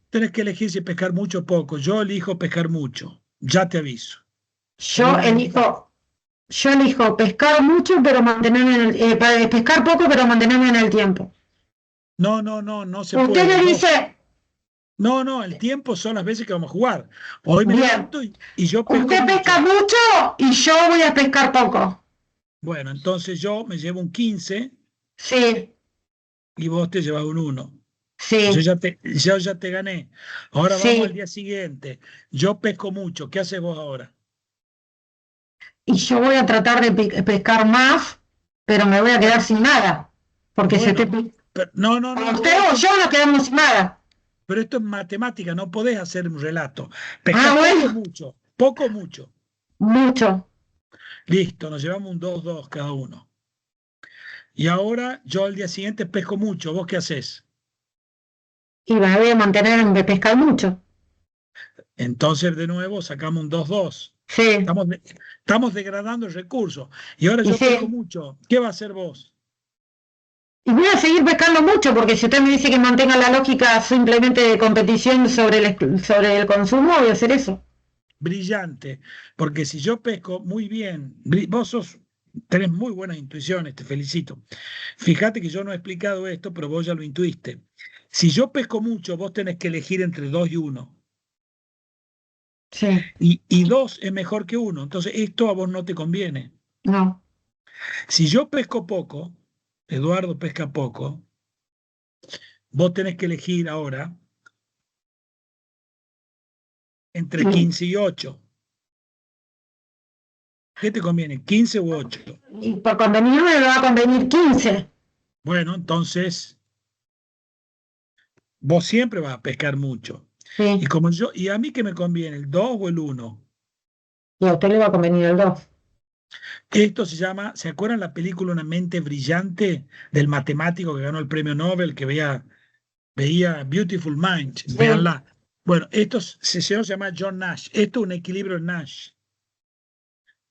S1: Tenés que elegir si pescar mucho o poco. Yo elijo pescar mucho. Ya te aviso.
S2: Yo elijo, yo elijo pescar mucho, pero mantenerme pescar poco, pero mantenerme en el tiempo.
S1: No se
S2: Usted
S1: puede.
S2: me dice,
S1: No, el tiempo son las veces que vamos a jugar. Hoy me
S2: bien,
S1: levanto y yo pesco
S2: usted pesca
S1: mucho.
S2: mucho y yo voy a pescar poco.
S1: Bueno, entonces yo me llevo un 15
S2: Sí,
S1: y vos te llevas un 1. Yo
S2: sí,
S1: ya te gané. Ahora vamos al
S2: sí.
S1: día siguiente. Yo pesco mucho. ¿Qué haces vos ahora?
S2: Y yo voy a tratar de pescar más, pero me voy a quedar sin nada. Porque si
S1: Bueno, no,
S2: usted o yo nos quedamos sin nada.
S1: pero esto es matemática, no podés hacer un relato. Pescas poco o
S2: Bueno,
S1: mucho, poco o mucho.
S2: mucho.
S1: Listo, nos llevamos un 2-2 cada uno. Y ahora yo al día siguiente pesco mucho. ¿Vos qué haces?
S2: Y me voy a mantener en pescar mucho.
S1: Entonces de nuevo sacamos un 2-2.
S2: Sí,
S1: Estamos degradando el recurso. Y ahora
S2: y
S1: yo pesco
S2: sí.
S1: mucho. ¿Qué va a hacer vos?
S2: Y voy a seguir pescando mucho, porque si usted me dice que mantenga la lógica simplemente de competición sobre el consumo, voy a hacer eso.
S1: Brillante. Porque si yo pesco muy bien, tenés muy buenas intuiciones, te felicito. Fíjate que yo no he explicado esto, pero vos ya lo intuiste. Si yo pesco mucho, vos tenés que elegir entre 2 y 1.
S2: Sí,
S1: Y 2 es mejor que 1. Entonces esto a vos no te conviene.
S2: no.
S1: Si yo pesco poco, Eduardo pesca poco, vos tenés que elegir ahora entre 15 y 8. ¿Qué te conviene? ¿15 u 8?
S2: Y por convenir me va a convenir 15.
S1: Bueno, entonces vos siempre vas a pescar mucho.
S2: Sí,
S1: ¿Y a mí qué me conviene? ¿El 2 o el 1?
S2: y a usted le va a convenir el 2.
S1: Esto se llama, ¿se acuerdan la película Una mente brillante del matemático que ganó el premio Nobel, que veía Beautiful Mind?
S2: Sí.
S1: Véanla. Bueno, se llama John Nash. Esto es un equilibrio en Nash.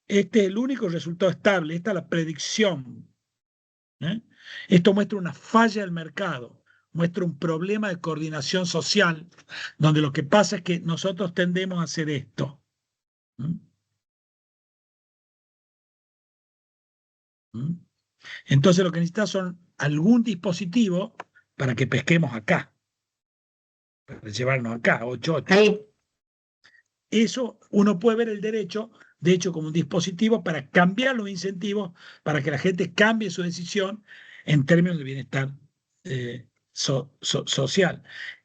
S1: Este es el único resultado estable. Esta es la predicción. Esto muestra una falla del mercado, muestra un problema de coordinación social, donde lo que pasa es que nosotros tendemos a hacer esto. Entonces lo que necesitas son algún dispositivo para que pesquemos acá, para llevarnos acá, 8-8.
S2: Ahí.
S1: Eso uno puede ver el derecho de hecho como un dispositivo para cambiar los incentivos, para que la gente cambie su decisión en términos de bienestar social.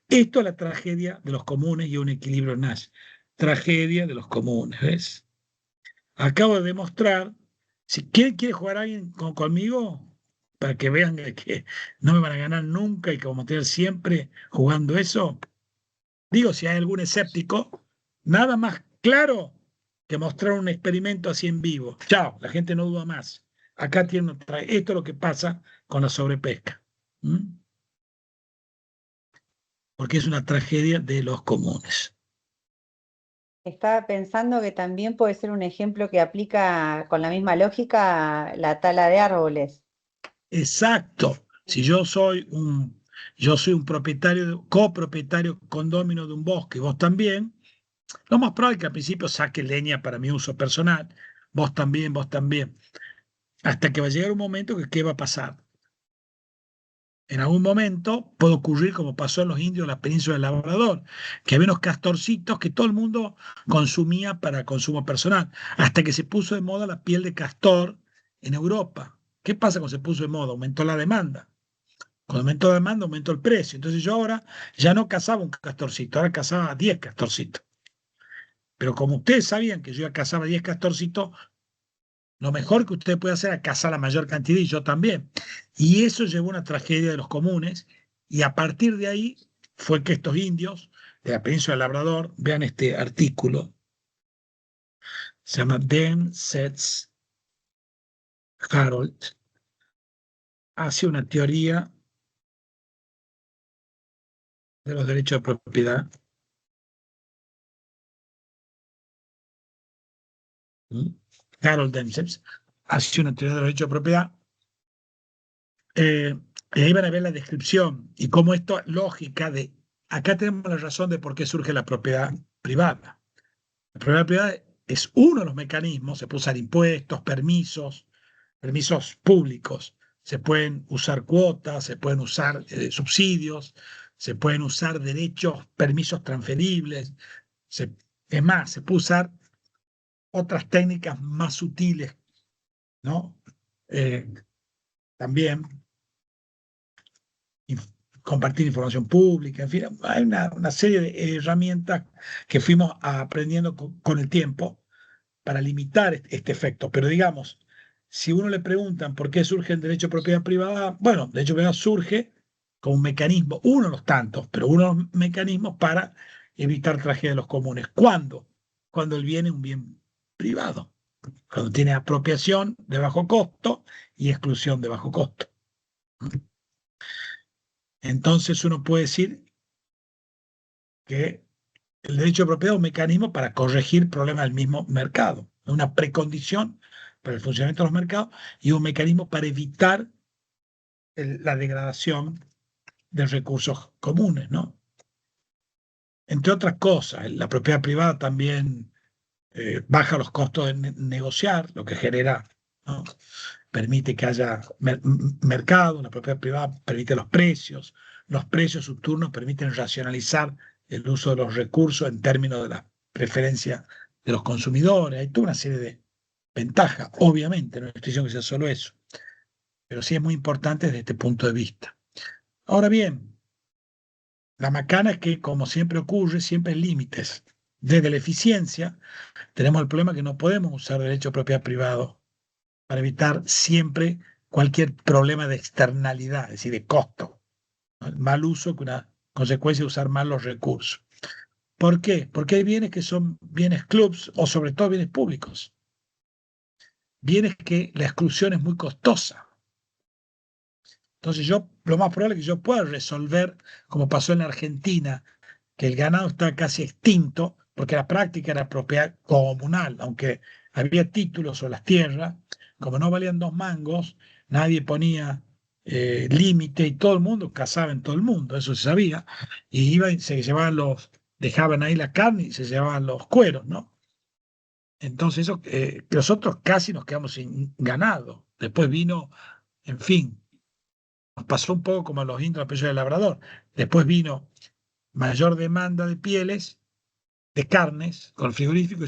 S1: Esto es la tragedia de los comunes y un equilibrio Nash. Tragedia de los comunes, ¿ves? Acabo de demostrar, si quiere jugar alguien conmigo, para que vean que no me van a ganar nunca y que vamos a tener siempre jugando eso, digo, si hay algún escéptico, nada más claro que mostrar un experimento así en vivo. Chao, la gente no duda más. Acá tiene esto es lo que pasa con la sobrepesca. ¿Mm? Porque es una tragedia de los comunes.
S5: Estaba pensando que también puede ser un ejemplo que aplica con la misma lógica la tala de árboles.
S1: Exacto. Si yo soy un propietario, copropietario condómino de un bosque, vos también, lo más probable es que al principio saque leña para mi uso personal, vos también, hasta que va a llegar un momento que ¿qué va a pasar? En algún momento puede ocurrir como pasó en los indios en la península del Labrador, que había unos castorcitos que todo el mundo consumía para consumo personal, hasta que se puso de moda la piel de castor en Europa. ¿Qué pasa cuando se puso de moda? Aumentó la demanda. Cuando aumentó la demanda, aumentó el precio. Entonces yo ahora ya no cazaba un castorcito, ahora cazaba 10 castorcitos. Pero como ustedes sabían que yo ya cazaba 10 castorcitos, lo mejor que usted puede hacer es cazar la mayor cantidad y yo también. Y eso llevó a una tragedia de los comunes y a partir de ahí fue que estos indios de la península del Labrador, vean este artículo, se llama Ben Sets Harold, hace una teoría de los derechos de propiedad. Harold Demsels hace una teoría de los derechos de propiedad. Y ahí van a ver la descripción y cómo esto es lógica de, acá tenemos la razón de por qué surge la propiedad privada. La propiedad privada es uno de los mecanismos, se puede usar impuestos, permisos públicos, se pueden usar cuotas, se pueden usar subsidios, se pueden usar derechos, permisos transferibles, es más, se puede usar otras técnicas más sutiles, ¿no? También compartir información pública, en fin, hay una serie de herramientas que fuimos aprendiendo con el tiempo para limitar este efecto. Pero digamos, si uno le preguntan por qué surge el derecho de propiedad privada, bueno, el derecho de propiedad surge como un mecanismo, uno de los tantos, pero uno de los mecanismos para evitar tragedias de los comunes. ¿Cuándo? Cuando el bien es un bien privado, cuando tiene apropiación de bajo costo y exclusión de bajo costo. Entonces uno puede decir que el derecho de propiedad es un mecanismo para corregir problemas del mismo mercado, una precondición para el funcionamiento de los mercados y un mecanismo para evitar la degradación de recursos comunes, ¿no? Entre otras cosas, la propiedad privada también baja los costos de negociar, lo que genera, ¿no? Permite que haya mercado, la propiedad privada permite los precios subturnos permiten racionalizar el uso de los recursos en términos de la preferencia de los consumidores. Hay toda una serie de ventajas, obviamente, no estoy diciendo que sea solo eso, pero sí es muy importante desde este punto de vista. Ahora bien, la macana es que, como siempre ocurre, siempre hay límites. Desde la eficiencia, tenemos el problema que no podemos usar derecho de propiedad privado para evitar siempre cualquier problema de externalidad, es decir, de costo, ¿no? El mal uso que una consecuencia de usar mal los recursos. ¿Por qué? Porque hay bienes que son bienes clubs o sobre todo bienes públicos. Bienes que la exclusión es muy costosa. Entonces lo más probable es que yo pueda resolver, como pasó en la Argentina, que el ganado está casi extinto, porque la práctica era propiedad comunal, aunque había títulos sobre las tierras, como no valían 2 mangos, nadie ponía límite y todo el mundo cazaba en todo el mundo, eso se sabía, y se llevaban dejaban ahí la carne y se llevaban los cueros, ¿no? Entonces nosotros casi nos quedamos sin ganado. Después vino, en fin, nos pasó un poco como a los indios de la península del Labrador. Después vino mayor demanda de pieles, de carnes, con el frigorífico,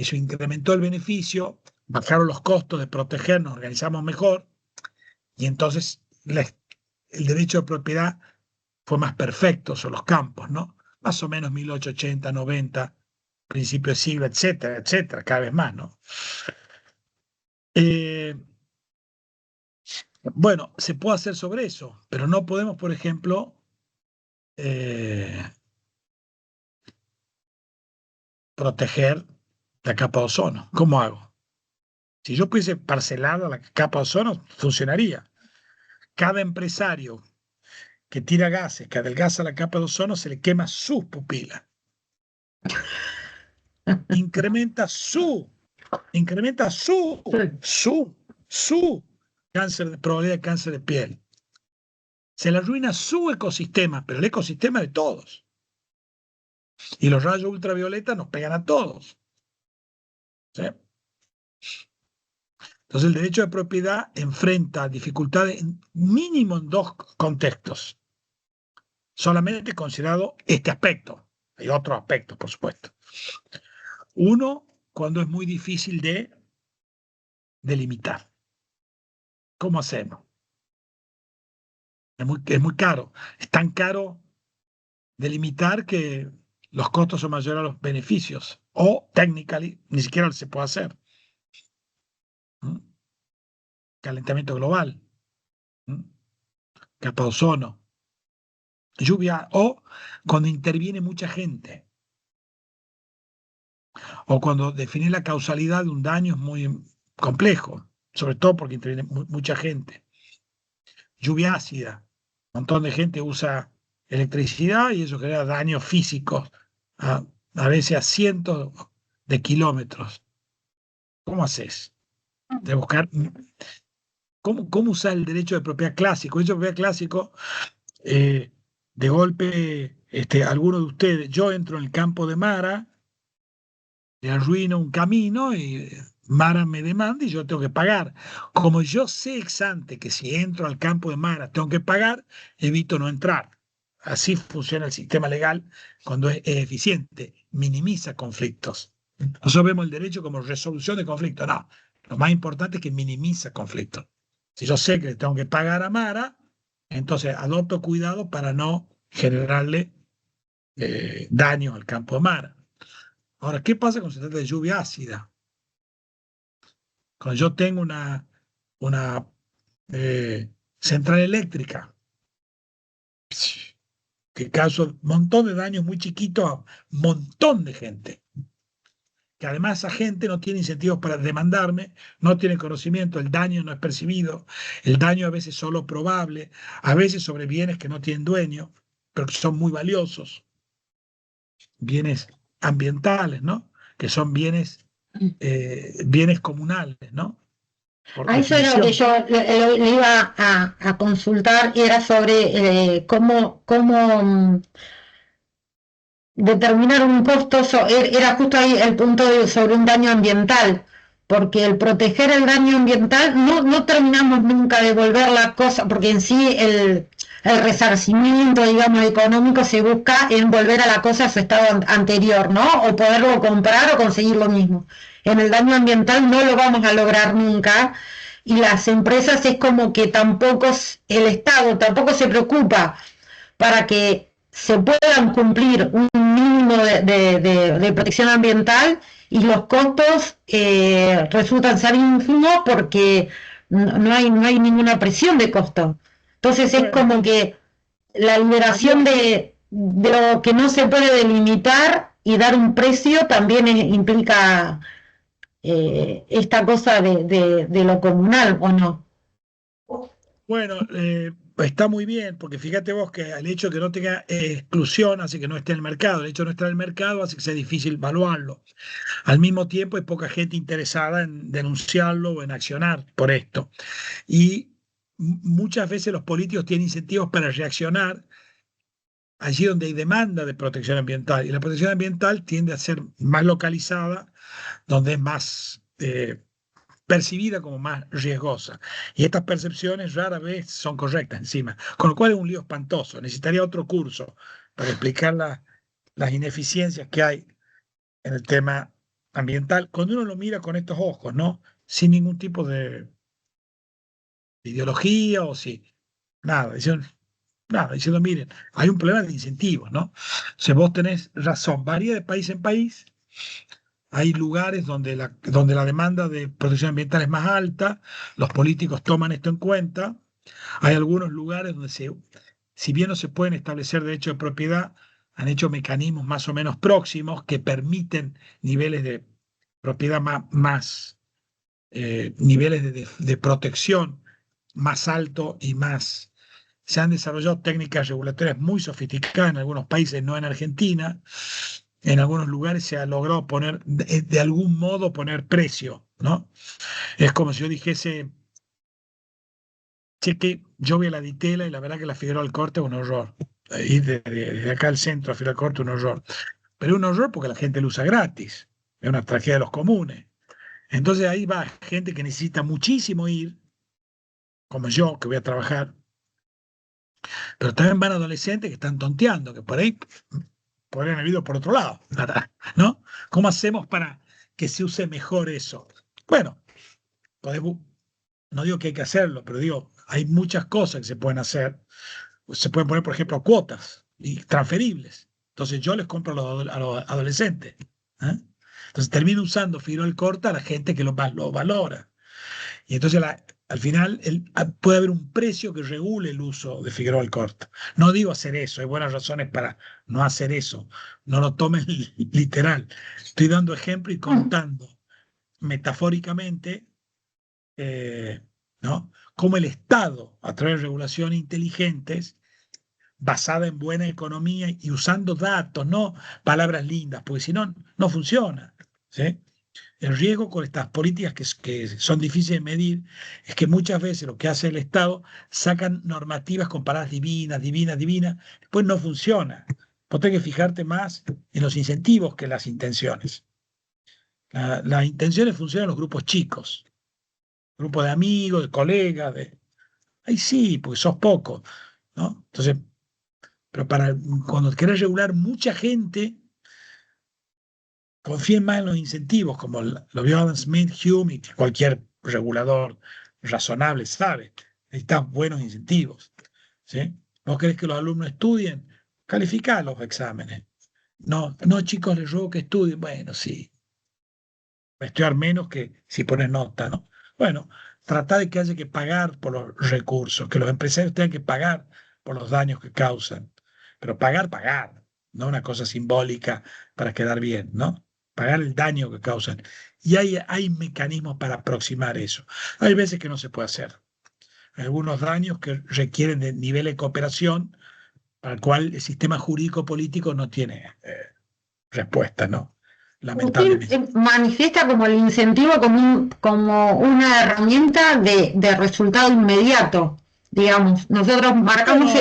S1: eso incrementó el beneficio, bajaron los costos de proteger, nos organizamos mejor, y entonces el derecho de propiedad fue más perfecto sobre los campos, ¿no? Más o menos 1880, 90, principio de siglo, etcétera, etcétera, cada vez más, ¿no? Bueno, se puede hacer sobre eso, pero no podemos, por ejemplo, proteger la capa de ozono. ¿Cómo hago? Si yo pudiese parcelar la capa de ozono, funcionaría. Cada empresario que tira gases, que adelgaza la capa de ozono, se le quema sus pupilas. Incrementa su probabilidad de cáncer de piel. Se le arruina su ecosistema, pero el ecosistema de todos. Y los rayos ultravioleta nos pegan a todos. ¿Sí? Entonces el derecho de propiedad enfrenta dificultades mínimo en dos contextos. Solamente considerado este aspecto. Hay otros aspectos, por supuesto. Uno, cuando es muy difícil de delimitar. ¿Cómo hacemos? Es muy caro. Es tan caro delimitar que los costos son mayores a los beneficios. O, technically, ni siquiera se puede hacer. Calentamiento global. Capa de ozono. Lluvia. O cuando interviene mucha gente. O cuando definir la causalidad de un daño es muy complejo. Sobre todo porque interviene mucha gente. Lluvia ácida. Un montón de gente usa electricidad y eso genera daños físicos, a veces a cientos de kilómetros. ¿Cómo haces? De buscar cómo usar el derecho de propiedad clásico. El derecho de propiedad clásico, de golpe, alguno de ustedes, yo entro en el campo de Mara, le arruino un camino y Mara me demanda y yo tengo que pagar. Como yo sé ex ante que si entro al campo de Mara tengo que pagar, evito no entrar. Así funciona el sistema legal cuando es eficiente, minimiza conflictos. Nosotros vemos el derecho como resolución de conflictos. No, lo más importante es que minimiza conflictos. Si yo sé que le tengo que pagar a Mara, entonces adopto cuidado para no generarle daño al campo de Mara. Ahora, ¿qué pasa cuando se trata de lluvia ácida? Cuando yo tengo una central eléctrica que causa un montón de daños muy chiquitos a un montón de gente, que además esa gente no tiene incentivos para demandarme, no tiene conocimiento, el daño no es percibido, el daño a veces es solo probable, a veces sobre bienes que no tienen dueño, pero que son muy valiosos, bienes ambientales, ¿no? Que son bienes comunales, ¿no? Por
S2: A eso era lo que
S1: definición.
S2: yo le iba a consultar, y era sobre cómo determinar un costo. Era justo ahí el punto sobre un daño ambiental, porque el proteger el daño ambiental no terminamos nunca de volver la cosa, porque en sí el resarcimiento, digamos, económico se busca en volver a la cosa a su estado anterior, ¿no? O poderlo comprar o conseguir lo mismo. En el daño ambiental no lo vamos a lograr nunca, y las empresas es como que tampoco, el Estado tampoco se preocupa para que se puedan cumplir un mínimo de protección ambiental, y los costos resultan ser ínfimos porque no hay ninguna presión de costo. Entonces es como que la liberación de lo que no se puede delimitar y dar un precio también implica esta cosa de lo comunal, ¿o no?
S1: Bueno, está muy bien, porque fíjate vos que el hecho de que no tenga exclusión hace que no esté en el mercado. El hecho de no estar en el mercado hace que sea difícil evaluarlo. Al mismo tiempo, hay poca gente interesada en denunciarlo o en accionar por esto. Y muchas veces los políticos tienen incentivos para reaccionar allí donde hay demanda de protección ambiental. Y la protección ambiental tiende a ser más localizada, donde es más percibida como más riesgosa. Y estas percepciones rara vez son correctas encima. Con lo cual es un lío espantoso. Necesitaría otro curso para explicar las ineficiencias que hay en el tema ambiental, cuando uno lo mira con estos ojos, ¿no? Sin ningún tipo de ideología o si, nada, diciendo, miren, hay un problema de incentivos, ¿no? O sea, vos tenés razón, varía de país en país. Hay lugares donde la demanda de protección ambiental es más alta, los políticos toman esto en cuenta. Hay algunos lugares donde si bien no se pueden establecer derechos de propiedad, han hecho mecanismos más o menos próximos que permiten niveles de propiedad niveles de protección más alto y más. Se han desarrollado técnicas regulatorias muy sofisticadas en algunos países, no en Argentina. En algunos lugares se ha logrado poner, de algún modo, poner precio, ¿no? Es como si yo dijese, che, que yo voy a la Ditela y la verdad que la Figueroa Alcorta es un horror. Ir desde acá al centro a Figueroa Alcorta es un horror. Pero es un horror porque la gente lo usa gratis. Es una tragedia de los comunes. Entonces ahí va gente que necesita muchísimo ir, como yo, que voy a trabajar. Pero también van adolescentes que están tonteando, que por ahí podrían haber ido por otro lado, ¿no? ¿Cómo hacemos para que se use mejor eso? Bueno, no digo que hay que hacerlo, pero digo, hay muchas cosas que se pueden hacer. Se pueden poner, por ejemplo, cuotas y transferibles. Entonces yo les compro a los adolescentes. ¿Eh? Entonces termino usando Figueroa Alcorta a la gente que más lo valora. Y entonces al final puede haber un precio que regule el uso de Figueroa Alcorta. No digo hacer eso, hay buenas razones para no hacer eso. No lo tomen literal. Estoy dando ejemplo y contando metafóricamente, ¿no? Cómo el Estado, a través de regulaciones inteligentes, basada en buena economía y usando datos, no palabras lindas, porque si no, no funciona. ¿Sí? El riesgo con estas políticas que son difíciles de medir es que muchas veces lo que hace el Estado sacan normativas con palabras divinas, divinas, divinas, después no funciona. Vos tenés que fijarte más en los incentivos que las intenciones. Las intenciones funcionan en los grupos chicos, grupos de amigos, de colegas, ahí sí, porque sos poco, ¿no? Entonces, pero cuando querés regular mucha gente, confíen más en los incentivos, como lo vio Adam Smith, Hume y cualquier regulador razonable sabe. Necesitan buenos incentivos. ¿Sí? ¿Vos querés que los alumnos estudien? Calificá los exámenes. No, no, chicos, les ruego que estudien. Bueno, sí. Estudiar menos que si pones nota, ¿no? Bueno, trata de que haya que pagar por los recursos, que los empresarios tengan que pagar por los daños que causan. Pero pagar, no una cosa simbólica para quedar bien, ¿no? Pagar el daño que causan. Y hay mecanismos para aproximar eso. Hay veces que no se puede hacer. Hay algunos daños que requieren de nivel de cooperación para el cual el sistema jurídico político no tiene respuesta, ¿no? Lamentablemente.
S2: Usted manifiesta como el incentivo como una herramienta de resultado inmediato, digamos. Nosotros marcamos,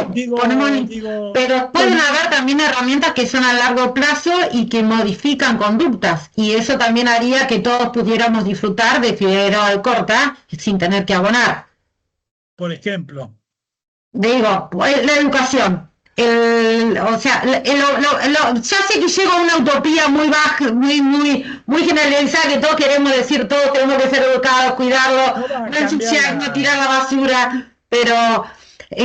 S2: pero pueden haber también herramientas que son a largo plazo y que modifican conductas, y eso también haría que todos pudiéramos disfrutar de Figueroa Alcorta sin tener que abonar.
S1: Por ejemplo.
S2: Digo, la educación. O sea, ya sé que llego a una utopía muy baja, muy generalizada, que todos queremos decir, todos tenemos que ser educados, cuidarlo, no ensuciar, no tirar la basura, pero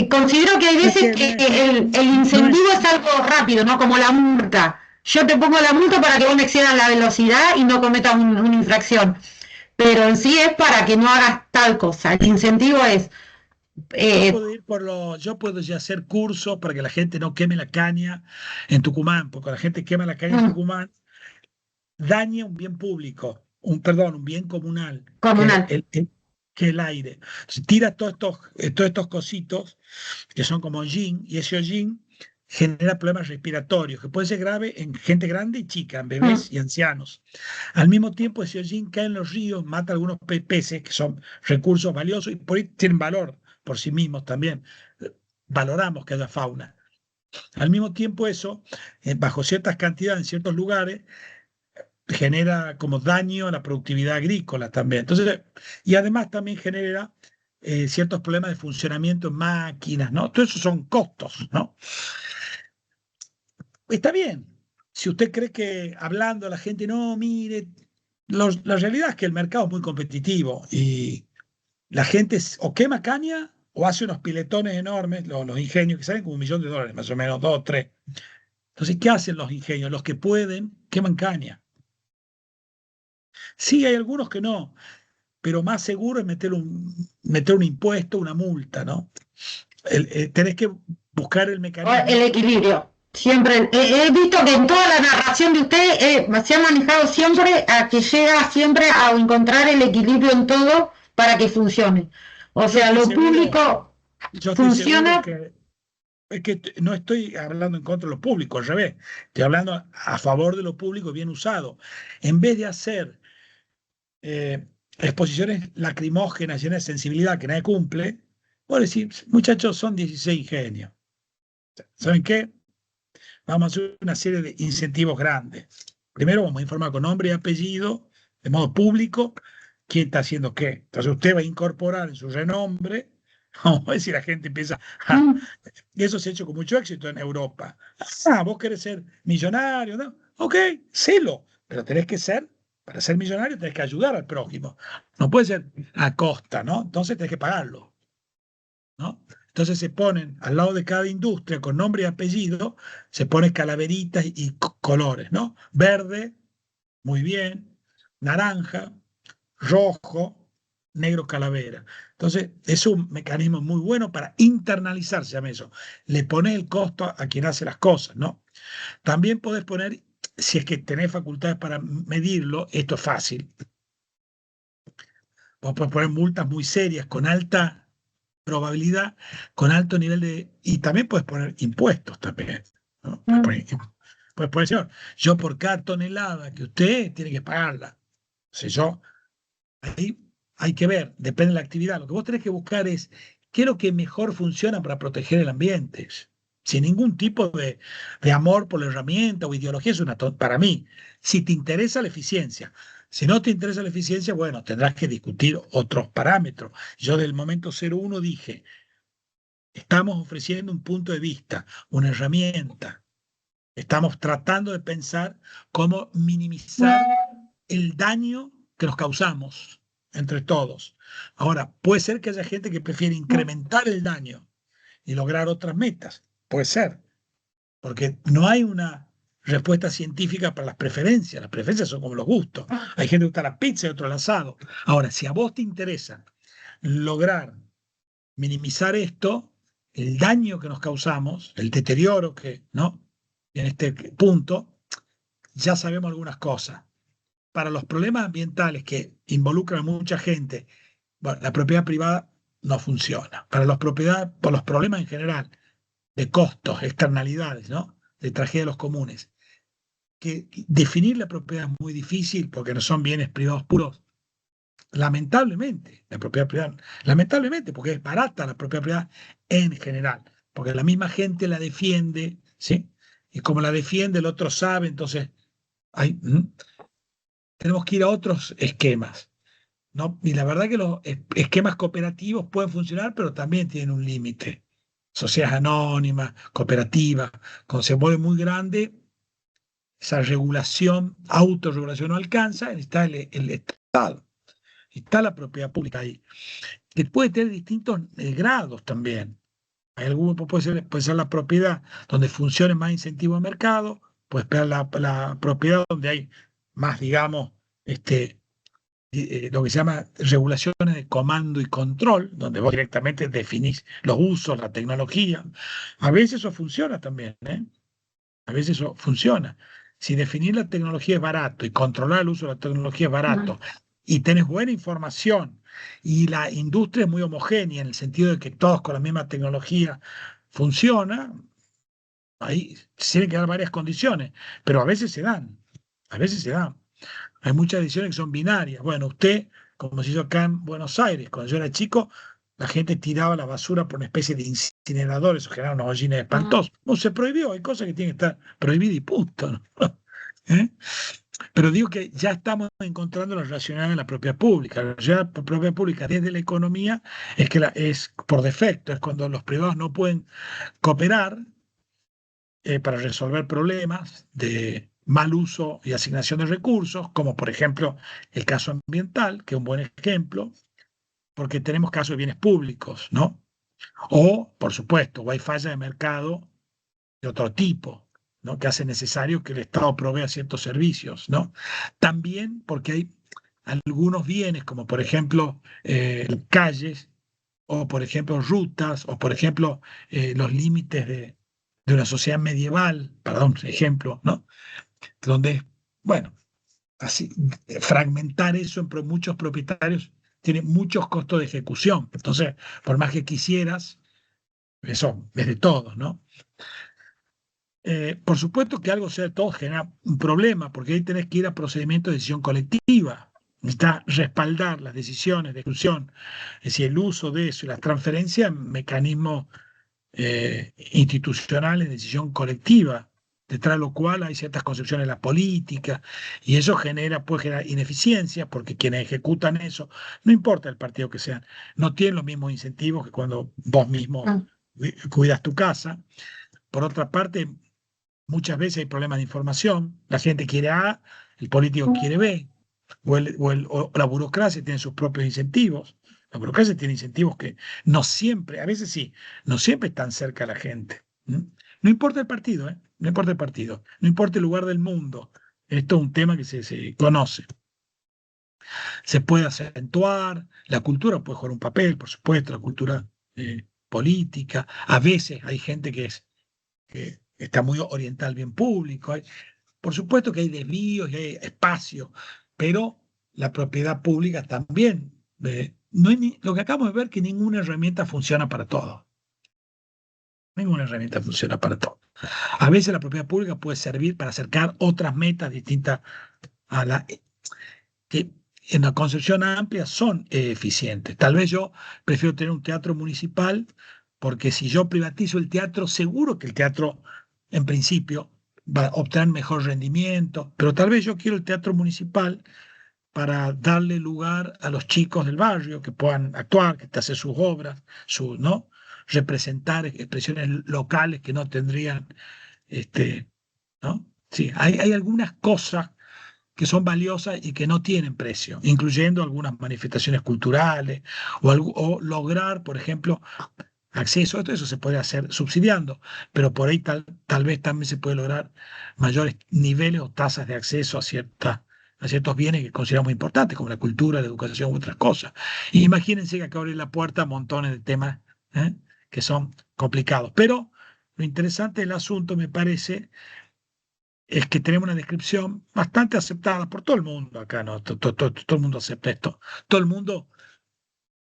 S2: considero que hay veces que el incentivo es algo rápido, ¿no? Como la multa. Yo te pongo la multa para que vos no excedas la velocidad y no cometas una infracción, pero en sí es para que no hagas tal cosa. El incentivo es...
S1: Yo puedo ya hacer cursos para que la gente no queme la caña en Tucumán, porque la gente quema la caña en Tucumán, daña un bien público, un bien comunal. Que el aire. Entonces, tira todos estos cositos que son como hollín, y ese hollín genera problemas respiratorios, que pueden ser graves en gente grande y chica, en bebés y ancianos. Al mismo tiempo, ese hollín cae en los ríos, mata a algunos peces, que son recursos valiosos y por ahí tienen valor por sí mismos también. Valoramos que haya fauna. Al mismo tiempo eso, bajo ciertas cantidades en ciertos lugares, genera como daño a la productividad agrícola también. Entonces, y además también genera ciertos problemas de funcionamiento en máquinas, ¿no? Todo eso son costos, ¿no? Está bien. Si usted cree que hablando a la gente, no, mire, La realidad es que el mercado es muy competitivo y la gente o quema caña o hace unos piletones enormes, los ingenios que salen como $1.000.000, más o menos, 2 o 3. Entonces, ¿qué hacen los ingenios? Los que pueden, queman caña. Sí, hay algunos que no, pero más seguro es meter un impuesto, una multa, ¿no? Tenés que buscar el mecanismo.
S2: El equilibrio. Siempre, he visto que en toda la narración de usted se ha manejado siempre a que llega siempre a encontrar el equilibrio en todo para que funcione. O sea, lo público
S1: Yo estoy
S2: funciona.
S1: seguro es que no estoy hablando en contra de lo público, al revés. Estoy hablando a favor de lo público bien usado. En vez de hacer exposiciones lacrimógenas llenas de sensibilidad que nadie cumple, bueno, decir, muchachos, son 16 ingenios. ¿Saben qué? Vamos a hacer una serie de incentivos grandes. Primero vamos a informar con nombre y apellido, de modo público, quién está haciendo qué. Entonces usted va a incorporar en su renombre, vamos a ver si la gente empieza a... Y eso se ha hecho con mucho éxito en Europa. Vos querés ser millonario, ¿no? Ok, sélo, pero tenés que ser, para ser millonario tenés que ayudar al prójimo. No puede ser a costa, ¿no? Entonces tenés que pagarlo, ¿no? Entonces se ponen al lado de cada industria con nombre y apellido, se ponen calaveritas y colores, ¿no? Verde, muy bien, naranja, rojo, negro calavera. Entonces es un mecanismo muy bueno para internalizar, se llama eso. Le pones el costo a quien hace las cosas, ¿no? También podés poner, si es que tenés facultades para medirlo, esto es fácil. Vos podés poner multas muy serias con alta probabilidad, con alto nivel de... Y también puedes poner impuestos también, ¿no? Puedes poner, señor, yo por cada tonelada que usted tiene que pagarla. O sea, ahí hay que ver, depende de la actividad. Lo que vos tenés que buscar es qué es lo que mejor funciona para proteger el ambiente. Sin ningún tipo de amor por la herramienta o ideología, para mí, si te interesa la eficiencia. Si no te interesa la eficiencia, bueno, tendrás que discutir otros parámetros. Yo del momento 01 dije, estamos ofreciendo un punto de vista, una herramienta. Estamos tratando de pensar cómo minimizar el daño que nos causamos entre todos. Ahora, puede ser que haya gente que prefiere incrementar el daño y lograr otras metas. Puede ser, porque no hay una respuesta científica para las preferencias. Las preferencias son como los gustos. Hay gente que gusta la pizza y otro el asado. Ahora, si a vos te interesa lograr minimizar esto, el daño que nos causamos, el deterioro que, ¿no? En este punto, ya sabemos algunas cosas. Para los problemas ambientales que involucran a mucha gente, bueno, la propiedad privada no funciona. Para por los problemas en general, de costos, externalidades, ¿no? De tragedias comunes. Que definir la propiedad es muy difícil porque no son bienes privados puros. Lamentablemente, la propiedad privada, lamentablemente, porque es barata la propiedad privada en general, porque la misma gente la defiende, ¿sí? Y como la defiende, el otro sabe, entonces tenemos que ir a otros esquemas, ¿no? Y la verdad que los esquemas cooperativos pueden funcionar, pero también tienen un límite. Sociedades anónimas, cooperativas, cuando se vuelve muy grande, esa regulación, autorregulación no alcanza, está el Estado, está la propiedad pública ahí, que puede tener distintos grados también. Hay algún puede ser la propiedad donde funcione más incentivo de mercado, puede ser la propiedad donde hay más, digamos, lo que se llama regulaciones de comando y control, donde vos directamente definís los usos, la tecnología. A veces eso funciona también, ¿eh? A veces eso funciona. Si definir la tecnología es barato y controlar el uso de la tecnología es barato, y tenés buena información, y la industria es muy homogénea en el sentido de que todos con la misma tecnología funciona, ahí se tienen que dar varias condiciones, pero a veces se dan, a veces se dan. Hay muchas decisiones que son binarias. Bueno, usted, como se hizo acá en Buenos Aires, cuando yo era chico, la gente tiraba la basura por una especie de incineradores, eso generaba unos hollines espantosos. No se prohibió, hay cosas que tienen que estar prohibidas y punto, ¿no? ¿Eh? Pero digo que ya estamos encontrando la racionalidad en la propiedad pública. La propiedad pública desde la economía es que es por defecto, es cuando los privados no pueden cooperar para resolver problemas de mal uso y asignación de recursos, como por ejemplo el caso ambiental, que es un buen ejemplo, porque tenemos casos de bienes públicos, ¿no? O, por supuesto, hay falla de mercado de otro tipo, ¿no? Que hace necesario que el Estado provea ciertos servicios, ¿no? También porque hay algunos bienes, como por ejemplo calles, o por ejemplo rutas, o por ejemplo los límites de una sociedad medieval, para dar un ejemplo, ¿no? Donde, bueno, así, fragmentar eso en muchos propietarios tiene muchos costos de ejecución. Entonces, por más que quisieras, eso es de todos, ¿no? Por supuesto que algo sea de todos genera un problema, porque ahí tenés que ir a procedimientos de decisión colectiva. Necesitas respaldar las decisiones de exclusión, es decir, el uso de eso y las transferencias en mecanismos institucionales de decisión colectiva, detrás de lo cual hay ciertas concepciones de la política, y eso puede generar ineficiencia, porque quienes ejecutan eso, no importa el partido que sean, no tienen los mismos incentivos que cuando vos mismo cuidas tu casa. Por otra parte, muchas veces hay problemas de información, la gente quiere A, el político quiere B, o la burocracia tiene sus propios incentivos. La burocracia tiene incentivos que no siempre, a veces sí, no siempre están cerca de la gente. No importa el partido, no importa el partido, no importa el lugar del mundo. Esto es un tema que se conoce. Se puede acentuar, la cultura puede jugar un papel, por supuesto, la cultura política. A veces hay gente que está muy orientada al bien público. Por supuesto que hay desvíos y hay espacio, pero la propiedad pública también. No hay lo que acabamos de ver, que ninguna herramienta funciona para todo. Ninguna herramienta funciona para todo. A veces la propiedad pública puede servir para acercar otras metas distintas a la que en la concepción amplia son eficientes. Tal vez yo prefiero tener un teatro municipal, porque si yo privatizo el teatro, seguro que el teatro, en principio, va a obtener mejor rendimiento, pero tal vez yo quiero el teatro municipal para darle lugar a los chicos del barrio que puedan actuar, que hacer sus obras, ¿no? Representar expresiones locales que no tendrían, ¿no? Sí, hay algunas cosas que son valiosas y que no tienen precio, incluyendo algunas manifestaciones culturales o lograr, por ejemplo, acceso a todo eso se puede hacer subsidiando, pero por ahí tal vez también se puede lograr mayores niveles o tasas de acceso a ciertos bienes que consideramos importantes, como la cultura, la educación u otras cosas. Y imagínense que acá abre la puerta a montones de temas que son complicados. Pero lo interesante del asunto, me parece, es que tenemos una descripción bastante aceptada por todo el mundo acá, ¿no? Todo el mundo acepta esto. Todo el mundo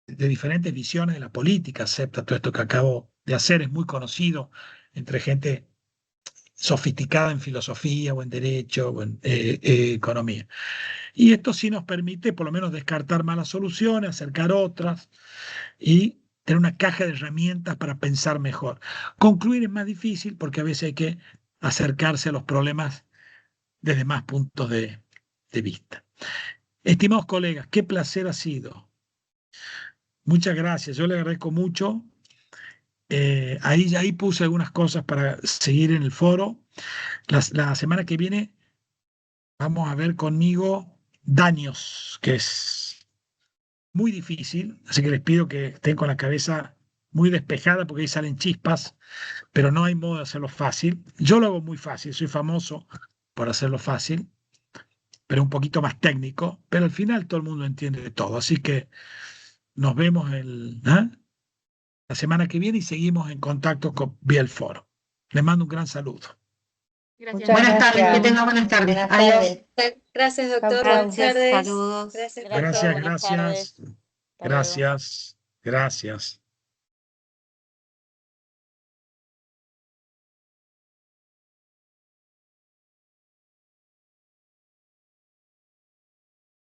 S1: de diferentes visiones de la política acepta todo esto que acabo de hacer. Es muy conocido entre gente sofisticada en filosofía o en derecho o en economía. Y esto sí nos permite por lo menos descartar malas soluciones, acercar otras y tener una caja de herramientas para pensar mejor. Concluir es más difícil porque a veces hay que acercarse a los problemas desde más puntos de vista. Estimados colegas, qué placer ha sido. Muchas gracias, yo le agradezco mucho. Ahí puse algunas cosas para seguir en el foro. La semana que viene vamos a ver conmigo daños, que es muy difícil, así que les pido que estén con la cabeza muy despejada porque ahí salen chispas, pero no hay modo de hacerlo fácil. Yo lo hago muy fácil, soy famoso por hacerlo fácil, pero un poquito más técnico, pero al final todo el mundo entiende de todo, así que nos vemos la semana que viene y seguimos en contacto vía el foro. Les mando un gran saludo.
S4: Gracias.
S5: Muchas
S2: Buenas tardes,
S5: gracias.
S2: que tengan buenas tardes.
S5: Buenas
S2: Adiós.
S5: tardes.
S4: Gracias, doctor.
S5: Chau,
S4: Buenas
S5: chau.
S4: tardes.
S5: Saludos.
S4: Gracias,
S3: Gracias,
S4: doctor.
S3: buenas tardes. Hasta luego.
S1: Gracias.